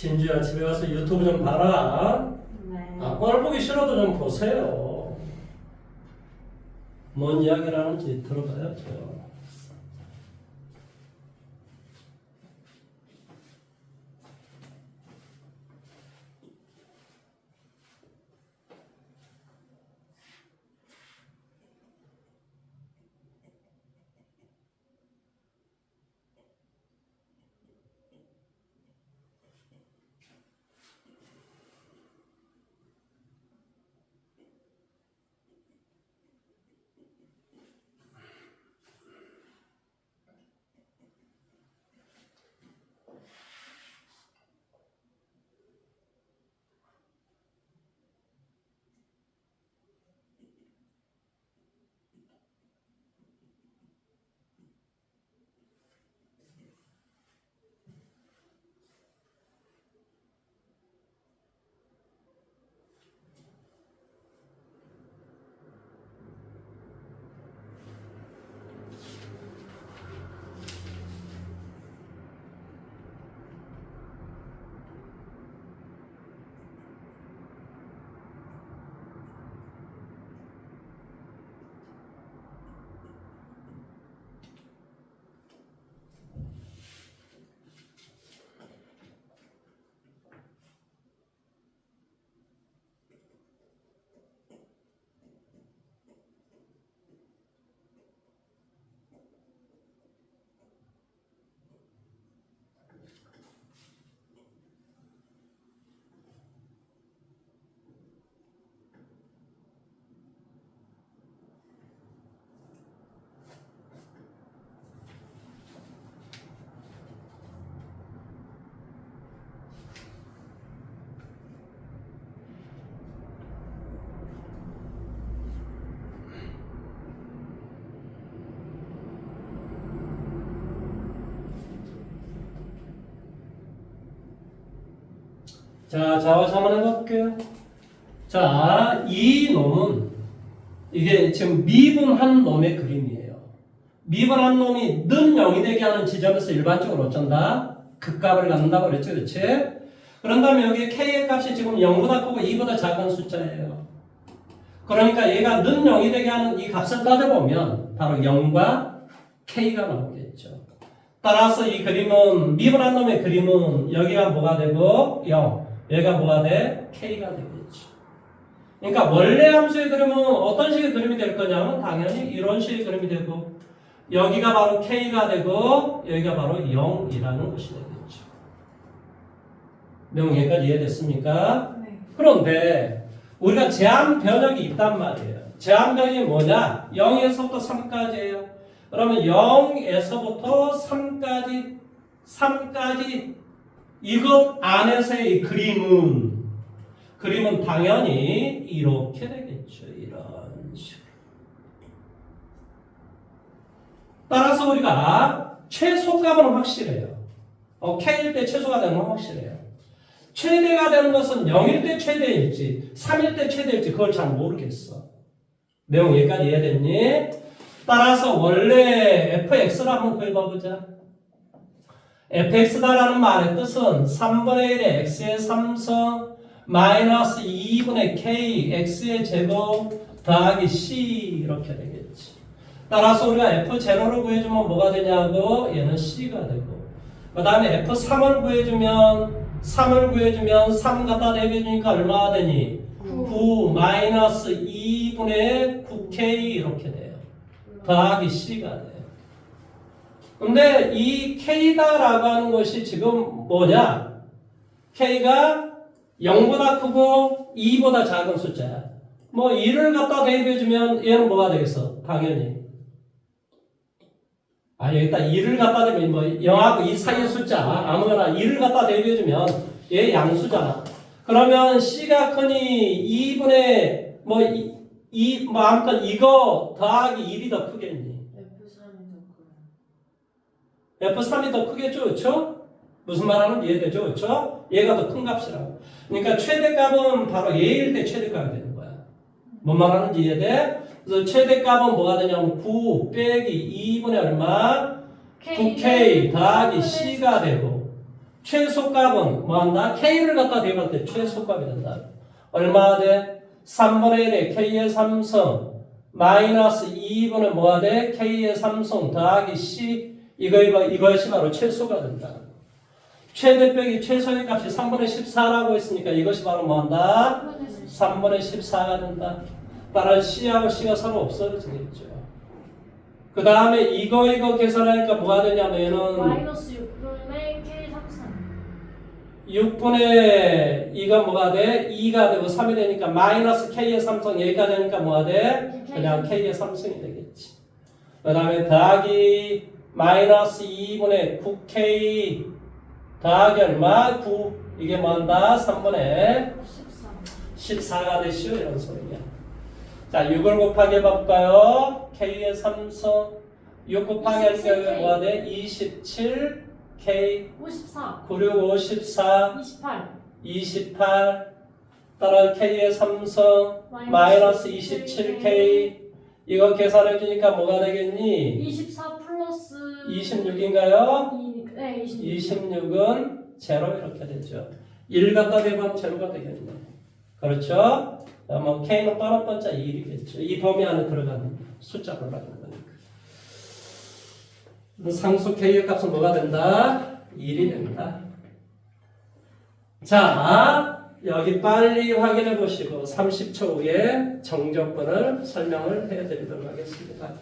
진주야 집에 가서 유튜브 좀 봐라. 네. 꼴 보기 싫어도 좀 보세요. 뭔 이야기를 하는지 들어봐야죠. 자, 자화시 한번 해볼게요. 자, 이 놈은 이게 지금 미분한 놈의 그림이에요. 미분한 놈이 는 0이 되게 하는 지점에서 일반적으로 어쩐다? 극값을 갖는다고 그랬죠, 그렇지? 그런 다음에 여기 k의 값이 지금 0보다 크고 2보다 작은 숫자예요. 그러니까 얘가 는 0이 되게 하는 이 값을 따져보면 바로 0과 k가 나오겠죠. 따라서 이 그림은 미분한 놈의 그림은 여기가 뭐가 되고 0, 여기가 뭐가 돼? k가 되겠죠. 그러니까 원래 함수의 그림은 어떤 식의 그림이 될 거냐면 당연히 이런 식의 그림이 되고 여기가 바로 k가 되고 여기가 바로 0이라는 것이 되겠죠. 내용 여기까지 이해됐습니까? 네. 그런데 우리가 제한 변역이 있단 말이에요. 제한 변역이 뭐냐? 0에서부터 3까지예요. 그러면 0에서부터 3까지 이것 안에서의 이 그림은 당연히 이렇게 되겠죠. 이런 식으로. 따라서 우리가 최소값은 확실해요. k일 때 최소가 되는 건 확실해요. 최대가 되는 것은 0일 때 최대일지 3일 때 최대일지 그걸 잘 모르겠어. 내용 여기까지 이해됐니? 따라서 원래 fx를 한번 구해봐보자. fx다라는 말의 뜻은 3분의 1의 x의 3성 마이너스 2분의 k x의 제곱 더하기 c 이렇게 되겠지. 따라서 우리가 f0를 구해주면 뭐가 되냐고 얘는 c가 되고 그 다음에 f3을 구해주면 3 갖다 대비해주니까 얼마가 되니? 9 마이너스 2분의 9k 이렇게 돼요. 더하기 c가 돼요. 근데 이 k다라고 하는 것이 지금 뭐냐? k가 0보다 크고 2보다 작은 숫자야. 뭐 1을 갖다 대입해주면 얘는 뭐가 되겠어? 당연히. 여기다 2를 갖다 대면 뭐 0하고 2 사이의 숫자 아무거나 2를 갖다 대입해주면 얘 양수잖아. 그러면 c가 크니 2분의 뭐 아무튼 이거 더하기 1이 더 크겠니? F3이 더 크겠죠, 그렇죠? 무슨 말하는지 이해되죠, 그렇죠? 얘가 더 큰 값이라고. 그러니까 최대값은 바로 얘일 때 최대값이 되는 거야. 뭔 말하는지 이해돼? 그래서 최대값은 뭐가 되냐면 9 빼기 2분의 얼마? 9k 더하기 c가 되고 최소값은 뭐한다? k를 갖다 대입할 때 최소값이 된다. 얼마가 돼? 3분의 1에 k의 3성 마이너스 2분의 뭐가 돼? k의 3성 더하기 c 이것이 바로 최소가 된다. 최대 빼기 최소의 값이 3분의 14라고 했으니까 이것이 바로 뭐한다? 3분의 14가 된다. 따라서 c하고 c가 서로 없어지겠죠. 그 다음에 이거 계산하니까 뭐가 되냐면 얘는 마이너스 6분의 k 3성 6분의 2가 뭐가 돼? 2가 되고 3이 되니까 마이너스 k의 3성 여기가 되니까 뭐가 돼? 그냥 k의 3성이 되겠지. 그 다음에 더하기 마이너스 2분의 9k 더하기 얼마? 9 이게 뭐한다? 3분의 14가 되시오 이런 소리야. 자 6을 곱하기 해볼까요? k의 3성 6 곱하기 하니까 뭐가 돼? 27k 54 96 54 28 따라 k의 3성 마이너스 27k 이거 계산해 주니까 뭐가 되겠니? 24 플러스 26인가요? 2, 네 26은 제로 이렇게 되죠. 1 갖다 대면 제로가 되겠네. 그렇죠? 뭐 k는 빠른 번자 1이겠죠. 이 범위 안에 들어가는 숫자 골라주는 거니까. 상수 k의 값은 뭐가 된다? 1이 된다. 자, 여기 빨리 확인해 보시고 30초 후에 정적분을 설명을 해드리도록 하겠습니다.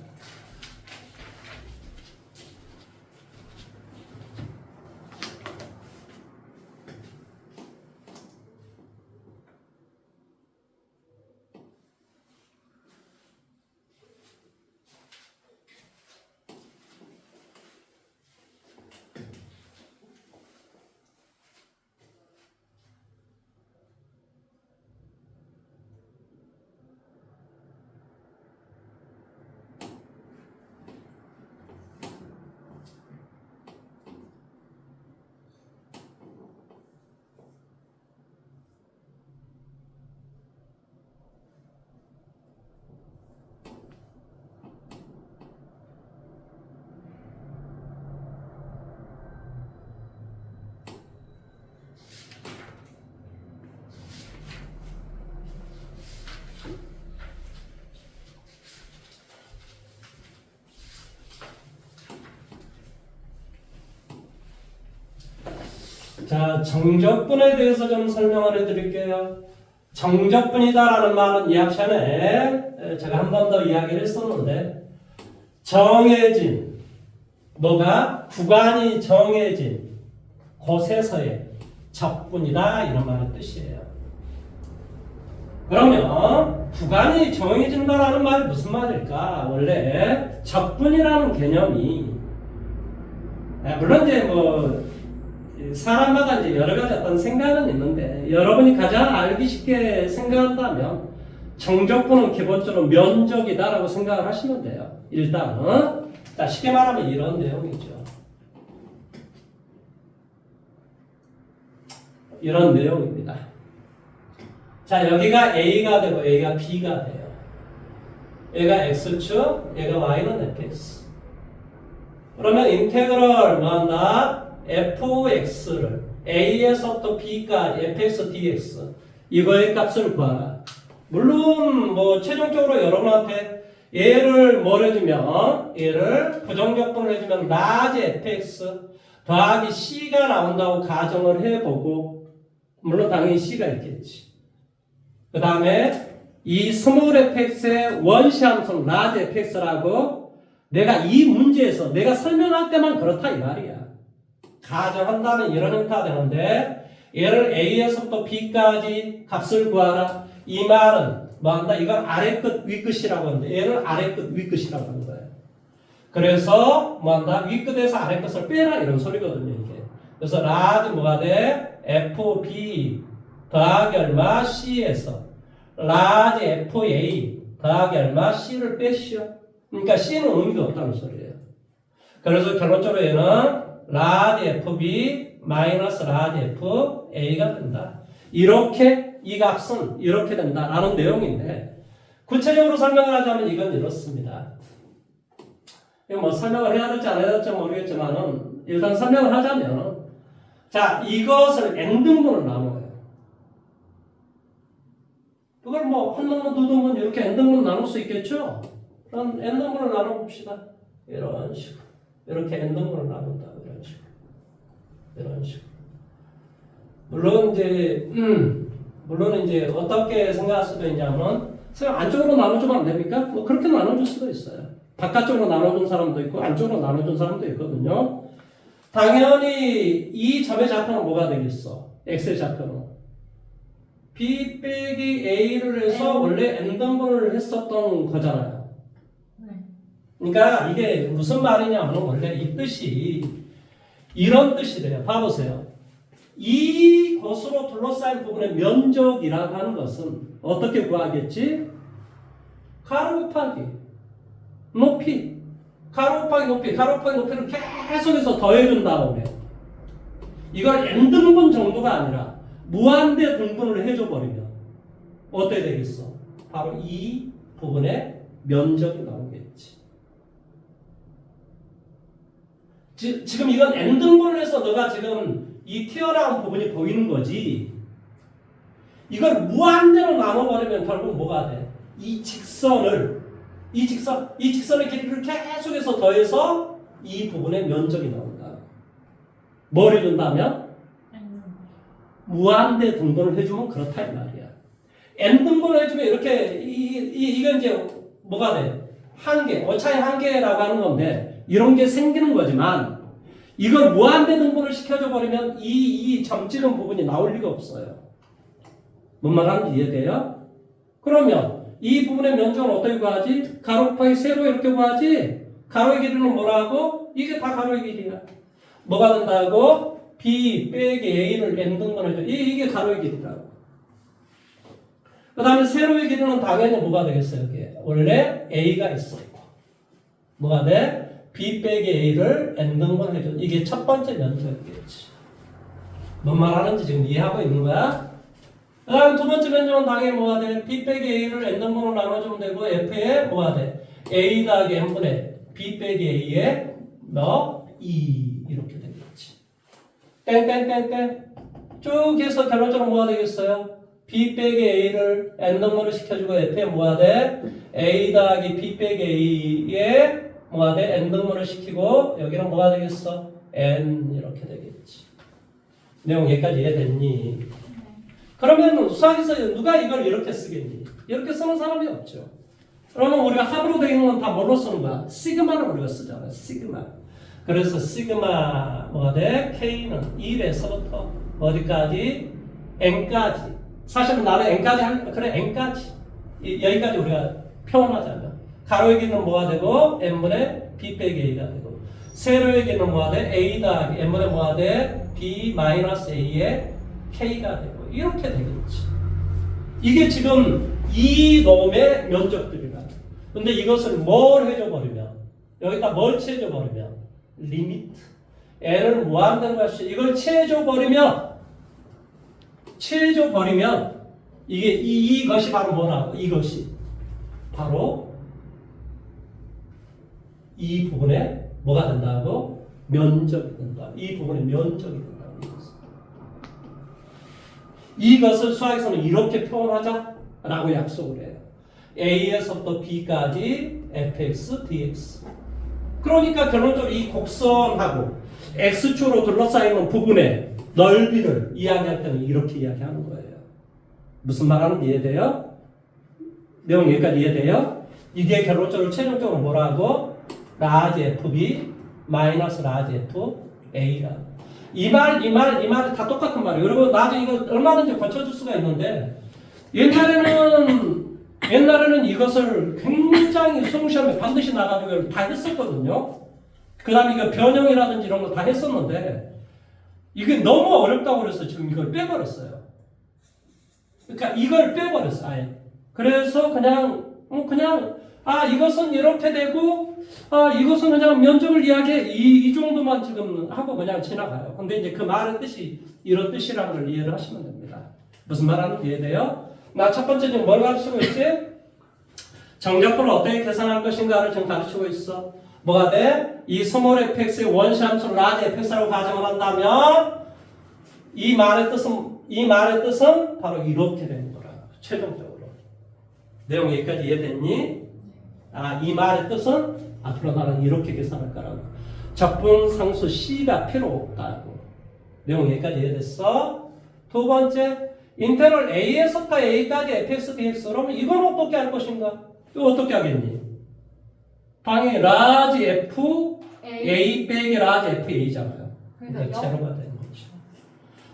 자, 정적분에 대해서 좀 설명을 해드릴게요. 정적분이다라는 말은 이 학편에 제가 한 번 더 이야기를 했었는데, 정해진, 뭐가 구간이 정해진 곳에서의 적분이다 이런 말의 뜻이에요. 그러면 구간이 정해진다라는 말이 무슨 말일까? 원래 적분이라는 개념이 물론 이제 뭐 사람마다 이제 여러 가지 어떤 생각은 있는데 여러분이 가장 알기 쉽게 생각한다면 정적분은 기본적으로 면적이다라고 생각을 하시면 돼요. 일단은 자, 쉽게 말하면 이런 내용이죠. 이런 내용입니다. 자, 여기가 A가 되고 A가 B가 돼요. 얘가 X축, 얘가 Y는 fx. 그러면 인테그럴 뭐한다? fx를 A에서부터 B까지 fx dx 이거의 값을 구하라. 물론 뭐 최종적으로 여러분한테 얘를 뭘 해주면 얘를 부정적분을 해주면 라지 fx 더하기 c가 나온다고 가정을 해보고 물론 당연히 c가 있겠지. 그 다음에 이 스몰 fx의 원시 함수 라지 fx라고 내가 이 문제에서 내가 설명할 때만 그렇다 이 말이야. 가정한다면 이런 형태가 되는데 얘를 A에서부터 B까지 값을 구하라. 이 말은 뭐한다? 이건 아래끝 위끝이라고 하는데 얘를 아래끝 위끝이라고 하는 거예요. 그래서 뭐한다? 위끝에서 아래끝을 빼라 이런 소리거든요. 이게. 그래서 라지 뭐가 돼? FB 더하기 얼마? C에서 라지 FA 더하기 얼마? C를 빼시오. 그러니까 C는 의미가 없다는 소리예요. 그래서 결론적으로 얘는 라지 FB 마이너스 라지 FA가 된다. 이렇게 이 값은 이렇게 된다라는 내용인데 구체적으로 설명을 하자면 이건 이렇습니다. 이거 뭐 설명을 해야 될지 안 해야 될지 모르겠지만은 일단 설명을 하자면 자 이것을 n등분을 나눠요. 그걸 뭐 한 등분 두 등분 이렇게 n등분 나눌 수 있겠죠? 그럼 n등분을 나눠봅시다. 이런 식으로 이렇게 n등분을 나눈다. 이런 식으로 이런 식으로 물론 이제 어떻게 생각할 수도 있냐면 안쪽으로 나눠주면 안 됩니까? 뭐 그렇게 나눠줄 수도 있어요. 바깥쪽으로 나눠준 사람도 있고 안쪽으로 나눠준 사람도 있거든요. 당연히 이 점의 좌표는 뭐가 되겠어? x의 좌표는 b 빼기 a를 해서 원래 n등분을 했었던 거잖아요. 그러니까 이게 무슨 말이냐면 원래 이 뜻이 이런 뜻이 돼요. 봐보세요. 이 곳으로 둘러싸인 부분의 면적이라고 하는 것은 어떻게 구하겠지? 가로 곱하기 높이 가로 곱하기 높이 가로 곱하기 높이를 계속해서 더해준 다음에 이걸 n등분 정도가 아니라 무한대 등분을 해줘버리면 어떻게 되겠어? 바로 이 부분의 면적이 나오겠지. 지금 이건 n등분을 해서 너가 지금 이 튀어나온 부분이 보이는 거지. 이걸 무한대로 나눠버리면 결국 뭐가 돼? 이 직선의 길이를 계속해서 더해서 이 부분의 면적이 나온다. 뭘 해준다면? 무한대 등분을 해주면 그렇다 이 말이야. n등분을 해주면 이렇게 이건 이제 뭐가 돼? 한계, 오차의 한계라고 하는 건데 이런 게 생기는 거지만 이걸 무한대 등분을 시켜줘 버리면 이 점찍은 부분이 나올 리가 없어요. 뭔 말하는지 이해돼요? 그러면 이 부분의 면적은 어떻게 구하지? 가로 곱하기 세로 이렇게 구하지? 가로의 길이는 뭐라고? 이게 다 가로의 길이야. 뭐가 된다고? b 빼기 a를 n등분 해줘. 이게 가로의 길이라고. 그 다음에 세로의 길이는 당연히 뭐가 되겠어요? 이게 원래 a가 있었고 뭐가 돼? b 빼기 a를 n등분 해줘. 이게 첫 번째 면적이겠지. 뭔 말하는지 지금 이해하고 있는 거야? 그 다음 두 번째 면적은 당연히 뭐가 돼? b 빼기 a를 n등분으로 나눠주면 되고 f에 뭐가 돼? a 더하기 n분의 b 빼기 a에 너 2 이렇게 되겠지. 땡땡땡땡 쭉 해서 결론적으로 뭐가 되겠어요? b 빼기 a를 n등분을 시켜주고 f에 뭐가 돼? a 더하기 b 빼기 a에 뭐가 돼? n등분을 시키고 여기는 뭐가 되겠어? n 이렇게 되겠지. 내용 여기까지 이해됐니? 그러면 수학에서 누가 이걸 이렇게 쓰겠니? 이렇게 쓰는 사람이 없죠. 그러면 우리가 합으로 되어 있는 건 다 뭘로 쓰는 거야? 시그마를 우리가 쓰잖아요. 시그마. 그래서 시그마 뭐가 돼? K는 1에서부터 어디까지? N까지. 사실은 나는 N까지 그래 N까지. 여기까지 우리가 표현하자면 가로 여기는 뭐가 되고 N분의 B 빼기 A가 되고 세로 여기는 뭐가 돼? A 더하기 N분의 뭐가 돼? B 마이너스 A의 K가 되고 이렇게 되겠지. 이게 지금 이 놈의 면적들이라. 근데 이것을 뭘 해줘버리면 여기다 뭘 채워줘버리면 리미트 n을 무한대로 할수 이걸 채워줘버리면 이게 이것이 바로 뭐라고? 이것이 바로 이 부분에 뭐가 된다고? 면적이 된다. 이 부분에 면적이 된다는 것입니다. 이것을 수학에서는 이렇게 표현하자라고 약속을 해요. A에서부터 B까지 fx, dx. 그러니까 결론적으로 이 곡선하고 x축으로 둘러싸이는 부분의 넓이를 이야기할 때는 이렇게 이야기하는 거예요. 무슨 말하는지 이해돼요? 내용 여기까지 이해돼요? 이게 결론적으로 최종적으로 뭐라고? 라지 fb 마이너스 라지 fa라. 이 말이 다 똑같은 말이에요. 그리고 나중에 이거 얼마든지 고쳐줄 수가 있는데 옛날에는 이것을 굉장히 수능시험에 반드시 나가지고 다 했었거든요. 그 다음에 이거 변형이라든지 이런 거 다 했었는데 이게 너무 어렵다고 그래서 지금 이걸 빼버렸어요. 그러니까 이걸 빼버렸어 아예. 그래서 그냥 이것은 이렇게 되고 이것은 그냥 면적을 이야기해 이 정도만 지금 하고 그냥 지나가요. 근데 이제 그 말의 뜻이 이런 뜻이라는 걸 이해를 하시면 됩니다. 무슨 말하는지 이해돼요? 나 첫 번째 지금 뭘 가르치고 있지? 정적분을 어떻게 계산할 것인가를 지금 가르치고 있어. 뭐가 돼? 이 스몰 fx의 원시 함수를 라지 fx라고 가정을 한다면 이 말의 뜻은 바로 이렇게 되는 거라. 최종적으로. 내용 여기까지 이해됐니? 이 말의 뜻은 앞으로 나는 이렇게 계산할 거라고. 적분상수 C가 필요 없다고. 내용 여기까지 이해됐어? 두 번째, 인테럴 A에서부터 A까지 fx, dx. 그러면 이건 어떻게 할 것인가? 이거 어떻게 하겠니? 당연히 라지 f a 빼기 라지 f a잖아요. 그러니까 제로가 되는 거죠.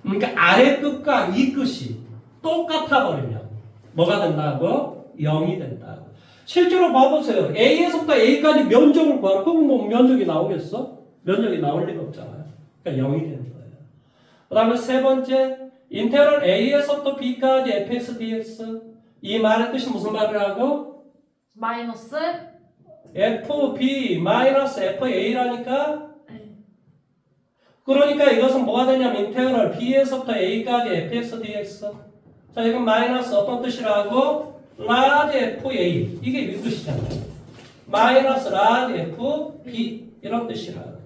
그러니까 아래 끝과 이 끝이 똑같아 버리면 뭐가 된다고? 0이 된다고. 실제로 봐보세요. A에서부터 A까지 면적을 구하라. 그럼 뭐 면적이 나오겠어? 면적이 나올 리가 없잖아요. 그러니까 0이 되는 거예요. 그 다음에 세 번째, 인테럴 A에서부터 B까지 fx, dx. 이 말의 뜻이 무슨 말이라고? 마이너스 fb 마이너스 fa라니까. 그러니까 이것은 뭐가 되냐면 인테그럴 b에서부터 a까지 fx dx. 자, 이건 마이너스 어떤 뜻이라고? 라지 fa. 이게 이 뜻이잖아요. 마이너스 라지 fb 이런 뜻이라고.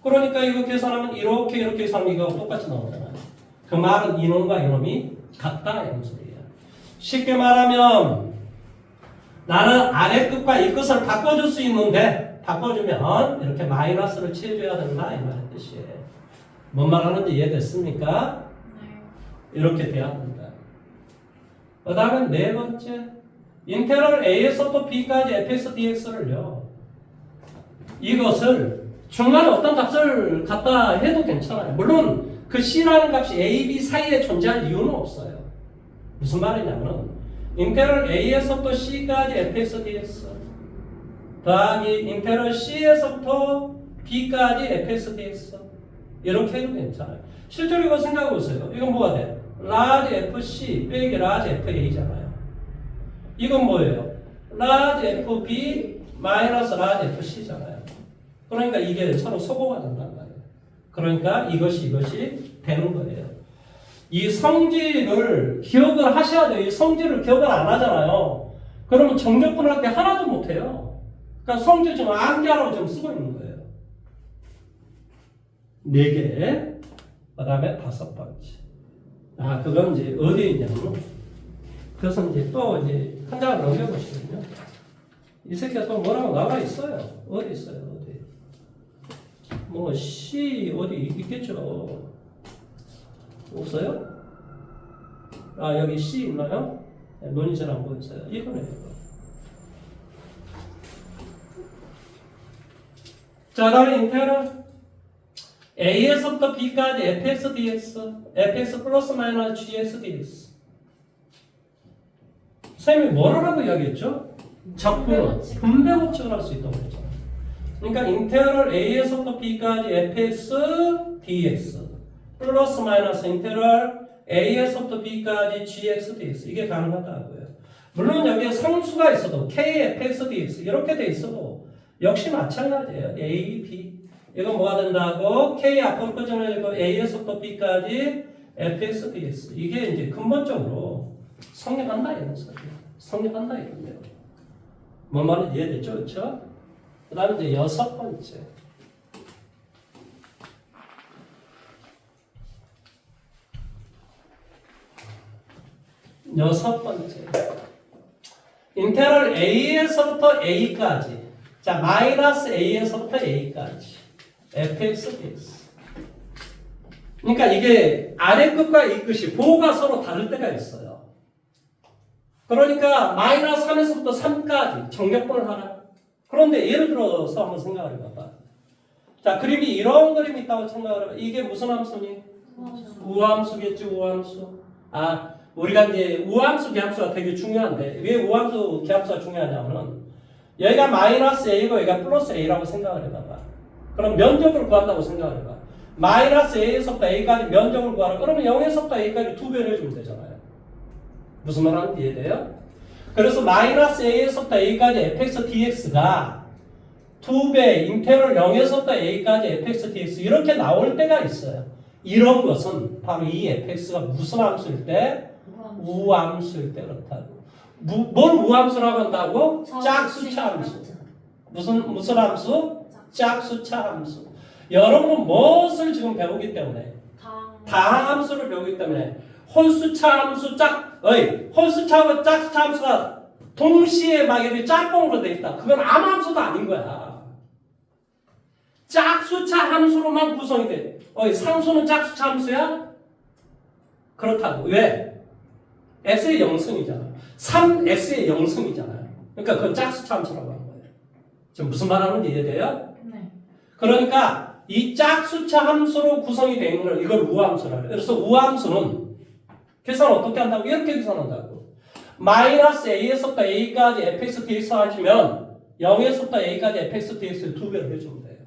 그러니까 이거 계산하면 이렇게 계산하면 이거 똑같이 나오잖아요. 그 말은 이놈과 이놈이 같다 이런 소리예요. 쉽게 말하면 나는 아래 끝과 이 끝을 바꿔줄 수 있는데 바꿔주면 이렇게 마이너스를 채워줘야 된다 이 말의 뜻이에요. 뭔 말하는지 이해됐습니까? 네. 이렇게 돼야 된다. 그 다음에 네 번째, 인테럴 A에서부터 B까지 fx dx를요. 이것을 중간에 어떤 값을 갖다 해도 괜찮아요. 물론 그 C라는 값이 A, B 사이에 존재할 이유는 없어요. 무슨 말이냐면 인테럴 A에서부터 C까지 fx dx 더하기 인테럴 C에서부터 B까지 fx dx 이렇게 해도 괜찮아요. 실제로 이거 생각해 보세요. 이건 뭐가 돼? 라지 FC 빼기 라지 FA잖아요. 이건 뭐예요? 라지 FB 마이너스 라지 FC잖아요. 그러니까 이게 서로 소거가 된단 말이에요. 그러니까 이것이 되는 거예요. 이 성질을 기억을 하셔야 돼요. 이 성질을 기억을 안 하잖아요. 그러면 정적분을 할 때 하나도 못 해요. 그러니까 성질 지금 암기하라고 지금 쓰고 있는 거예요. 4개. 그 다음에 5번째. 그건 이제 어디에 있냐면, 그래서 이제 또 이제 한 장을 넘겨보시면요. 이 새끼가 또 뭐라고 나와 있어요. 어디 있어요, 어디. 뭐, C, 어디 있겠죠. 없어요? 아 여기 C 있나요? 네, 논의절 안 보였어요. 이거네요. 이거. 자 다음 인테그럴 A에서부터 B까지 fx dx, fx 플러스 마이너스 gx dx. 선생님이 뭐라고 이야기했죠? 적분, 분배 법칙을 할 수 있다고 그랬잖아요. 그러니까 인테그럴 A에서부터 B까지 fx dx 플러스 마이너스 인테그럴 A에서부터 B까지 gx dx 이게 가능하다고요. 물론 여기에 상수가 있어도 k fx dx 이렇게 돼 있어도 역시 마찬가지예요. A, B 이거 뭐가 된다고? k 앞으로 꺼져내고 A에서부터 B까지 fx dx 이게 이제 근본적으로 성립한다 이런 소리예요. 성립한다 이건데요. 뭔 말인지 이해됐죠? 그렇죠? 그 다음에 이제 여섯 번째. 인테그럴 A에서부터 A까지. 자, 마이너스 A에서부터 A까지. fx dx. 그러니까 이게 아래 끝과 이 끝이 보호가 서로 다를 때가 있어요. 그러니까 마이너스 3에서부터 3까지 정격분을 하라. 그런데 예를 들어서 한번 생각을 해봐봐. 자, 그림이 이런 그림이 있다고 생각을 해봐. 이게 무슨 함수니? 우함수겠지, 우함수. 아, 우리가 이제 우함수 기함수가 되게 중요한데 왜 우함수 기함수가 중요하냐면은 여기가 마이너스 A고 여기가 플러스 A라고 생각을 해봐봐. 그럼 면적을 구한다고 생각을 해봐. 마이너스 A에서부터 A까지 면적을 구하라. 그러면 0에서부터 A까지 2배를 해주면 되잖아요. 무슨 말 하는지 이해돼요? 그래서 마이너스 A에서부터 A까지 fx dx가 2배 인테그럴 0에서부터 A까지 fx dx 이렇게 나올 때가 있어요. 이런 것은 바로 이 fx가 무슨 함수일 때? 우함수일 때 그렇다고. 뭘 우함수라고 한다고? 짝수차 함수. 무슨 함수? 짝수차 함수. 여러분은 무엇을 지금 배우기 때문에? 다함수를 배우기 때문에 홀수차 함수 홀수차하고 짝수차 함수가 동시에 막 이렇게 짝꿍으로 돼 있다. 그건 아무 함수도 아닌 거야. 짝수차 함수로만 구성이 돼. 상수는 짝수차 함수야? 그렇다고. 왜? x의 0승이잖아. 3x의 0승이잖아요. 그러니까 그건 짝수차 함수라고 하는 거예요. 지금 무슨 말 하는지 이해돼요? 네. 그러니까 이 짝수차 함수로 구성이 되어 있는 걸 이걸 우함수라고 해요. 그래서 우함수는 계산 어떻게 한다고? 이렇게 계산한다고. 마이너스 a에서부터 a까지 fx dx 하시면 0에서부터 a까지 fx dx를 2배를 해주면 돼요.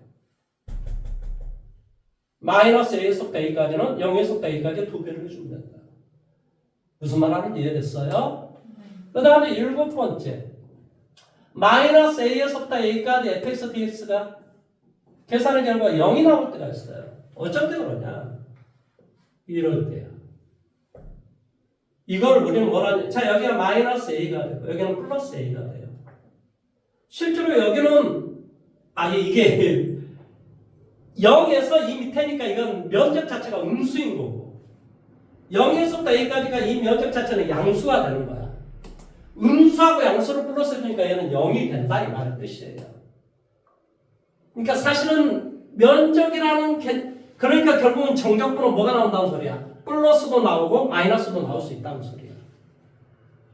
마이너스 a에서부터 a까지는 0에서부터 a까지 2배를 해주면 된다. 무슨 말 하는지 이해됐어요? 그 다음에 7번째. 마이너스 a에서부터 a까지 fx dx가 계산의 결과 0이 나올 때가 있어요. 어쩔 때 그러냐? 이럴 때야. 이걸 우리는 뭐라, 자, 여기가 마이너스 a가 되고, 여기는 플러스 a가 돼요. 실제로 여기는, 이게 0에서 이 밑에니까 이건 면적 자체가 음수인 거고, 0에서부터 a까지가 이 면적 자체는 양수가 되는 거야. 음수하고 양수를 플러스 해주니까 얘는 0이 된다, 이 말의 뜻이에요. 그러니까 사실은 면적이라는 그러니까 결국은 정적분은 뭐가 나온다는 소리야? 플러스도 나오고 마이너스도 나올 수 있다는 소리야.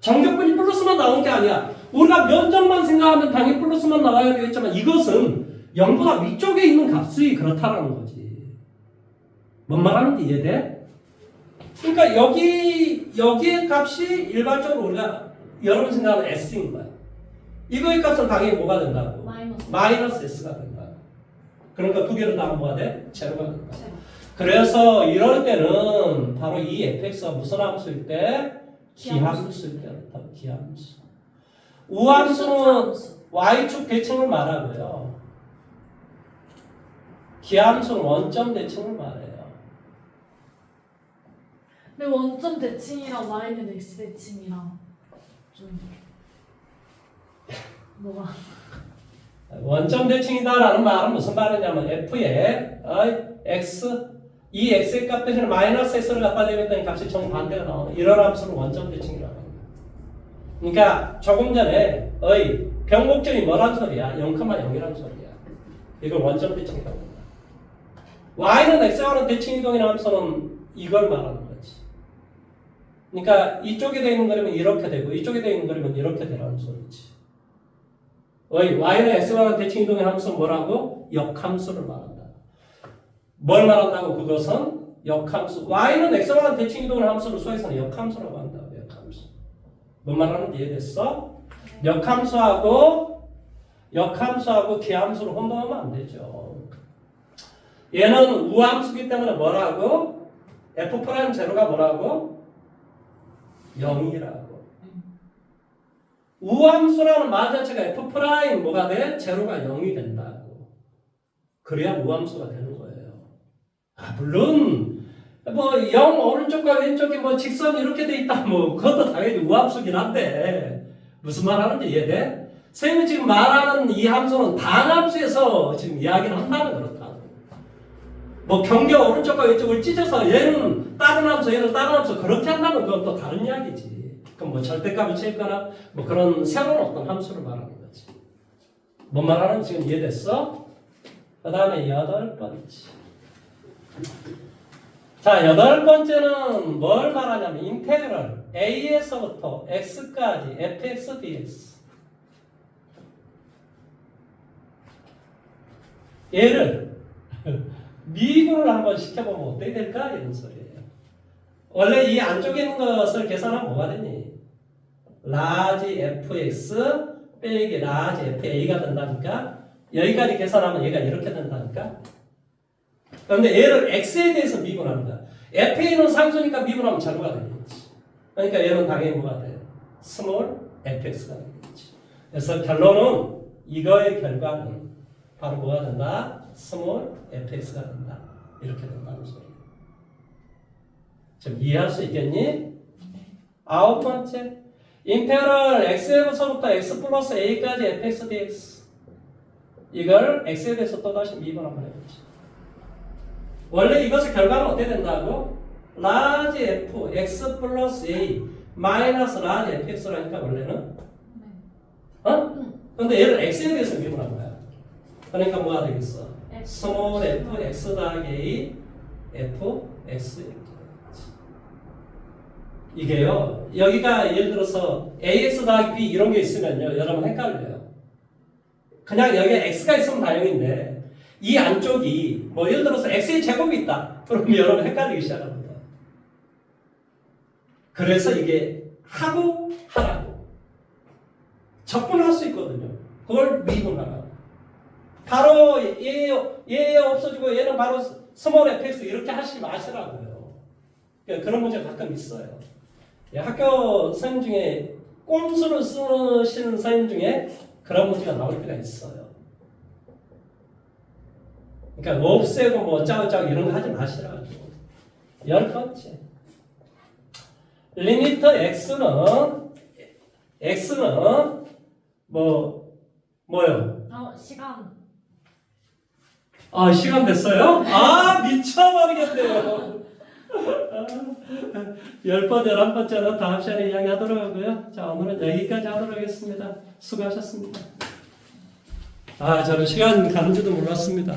정적분이 플러스만 나오는 게 아니야. 우리가 면적만 생각하면 당연히 플러스만 나와야 되겠지만 이것은 0보다 위쪽에 있는 값이 그렇다는 거지. 뭔 말하는지 이해돼? 그러니까 여기의 값이 일반적으로 우리가 여러분 생각하는 S인 거야. 이거의 값은 당연히 뭐가 된다고? 마이너스 S가 된다. 그러니까 두 개를 나누면 뭐가 돼? 제로가 된다. 그래서 이럴 때는 바로 이 fx가 무슨 함수일 때? 기함수일 때 그렇다고. 기함수. 우함수는 y축 대칭을 말하고요. 기함수는 원점 대칭을 말해요. 근데 원점 대칭이랑 y는 x 대칭이랑 좀 뭐가 원점 대칭이다라는 말은 무슨 말이냐면 f의 x 이 x의 값 대신에 마이너스 x를 갖다 대겠다는 값이 정반대가 나오는 이런 함수를 원점 대칭이라고 합니다. 그러니까 조금 전에 변곡점이 뭐란 소리야? 0,0이란 소리야. 이걸 원점 대칭이라고 합니다. y는 x와는 대칭이동이라는 함수는 이걸 말하는 거지. 그러니까 이쪽에 돼 있는 거라면 이렇게 되고 이쪽에 돼 있는 거라면 이렇게 되라는 소리지. y는 x와 대칭 이동의 함수는 뭐라고? 역함수를 말한다. 뭘 말한다고? 그것은 역함수. y는 x와 대칭 이동의 함수를 수학에서는 역함수라고 한다. 역함수. 뭔 말하는지 이해됐어? 역함수하고 기함수를 혼동하면 안 되죠. 얘는 우함수기 때문에 뭐라고? f'0가 뭐라고? 0이라고. 우함수라는 말 자체가 f' 뭐가 돼? 제로가 0이 된다고. 그래야 우함수가 되는 거예요. 물론 뭐 0 오른쪽과 왼쪽에 뭐 직선이 이렇게 돼 있다 뭐 그것도 당연히 우함수긴 한데 무슨 말 하는지 이해돼? 선생님이 지금 말하는 이 함수는 단함수에서 지금 이야기를 한다는 그렇다. 뭐 경계가 오른쪽과 왼쪽을 찢어서 얘는 다른 함수 얘는 다른 함수 그렇게 한다면 그건 또 다른 이야기지. 그럼 뭐 절대값을 채거나 뭐 그런 새로운 어떤 함수를 말하는 거지. 뭔 말하는지 지금 이해됐어? 그 다음에 8번째. 자, 8번째는 뭘 말하냐면 인테그럴 a에서부터 x까지 fx dx. 얘를 미분을 한번 시켜보면 어떻게 될까? 이런 소리예요. 원래 이 안쪽에 있는 것을 계산하면 뭐가 되니? 라지 fx 빼기 라지 fa가 된다니까? 여기까지 계산하면 얘가 이렇게 된다니까? 그런데 얘를 x에 대해서 미분하는 거야. fa는 상수니까 미분하면 제로가 되겠지. 그러니까 얘는 당연히 뭐가 돼? 스몰 fx가 되겠지. 그래서 결론은 이거의 결과는 바로 뭐가 된다? 스몰 fx가 된다. 이렇게 된다는 소리야. 좀 이해할 수 있겠니? 9번째. 인테그럴 x에서부터 x 플러스 a까지 fx dx. 이걸 x에 대해서 또다시 미분 한번 해보지. 원래 이것의 결과는 어떻게 된다고? 라지 f x 플러스 a 마이너스 라지 fx라니까 원래는 근데 얘를 x에 대해서 미분한 거야. 그러니까 뭐가 되겠어? 스몰 f x 더하기 a f x 이렇게 되겠지. 이게요. 여기가 예를 들어서 ax 더하기 b 이런 게 있으면요. 여러분 헷갈려요. 그냥 여기에 x가 있으면 다행인데 이 안쪽이 뭐 예를 들어서 x의 제곱이 있다. 그러면 여러분 헷갈리기 시작합니다. 그래서 이게 하고 하라고 적분할 수 있거든요. 그걸 미분하라. 바로 얘 없어지고 얘는 바로 스몰 fx 이렇게 하시지 마시라고요. 그런 문제가 가끔 있어요. 학교 선생님 중에 꼼수를 쓰시는 선생님 중에 그런 문제가 나올 때가 있어요. 그러니까 없애고 뭐 짜고짜고 이런 거 하지 마시라고. 10번째. 리미터 x는 뭐요? 시간. 시간 됐어요? 미쳐버리겠네요. 10번, 11번째는 다음 시간에 이야기하도록 하고요. 자, 오늘은 여기까지 하도록 하겠습니다. 수고하셨습니다. 저는 시간 가는 줄도 몰랐습니다.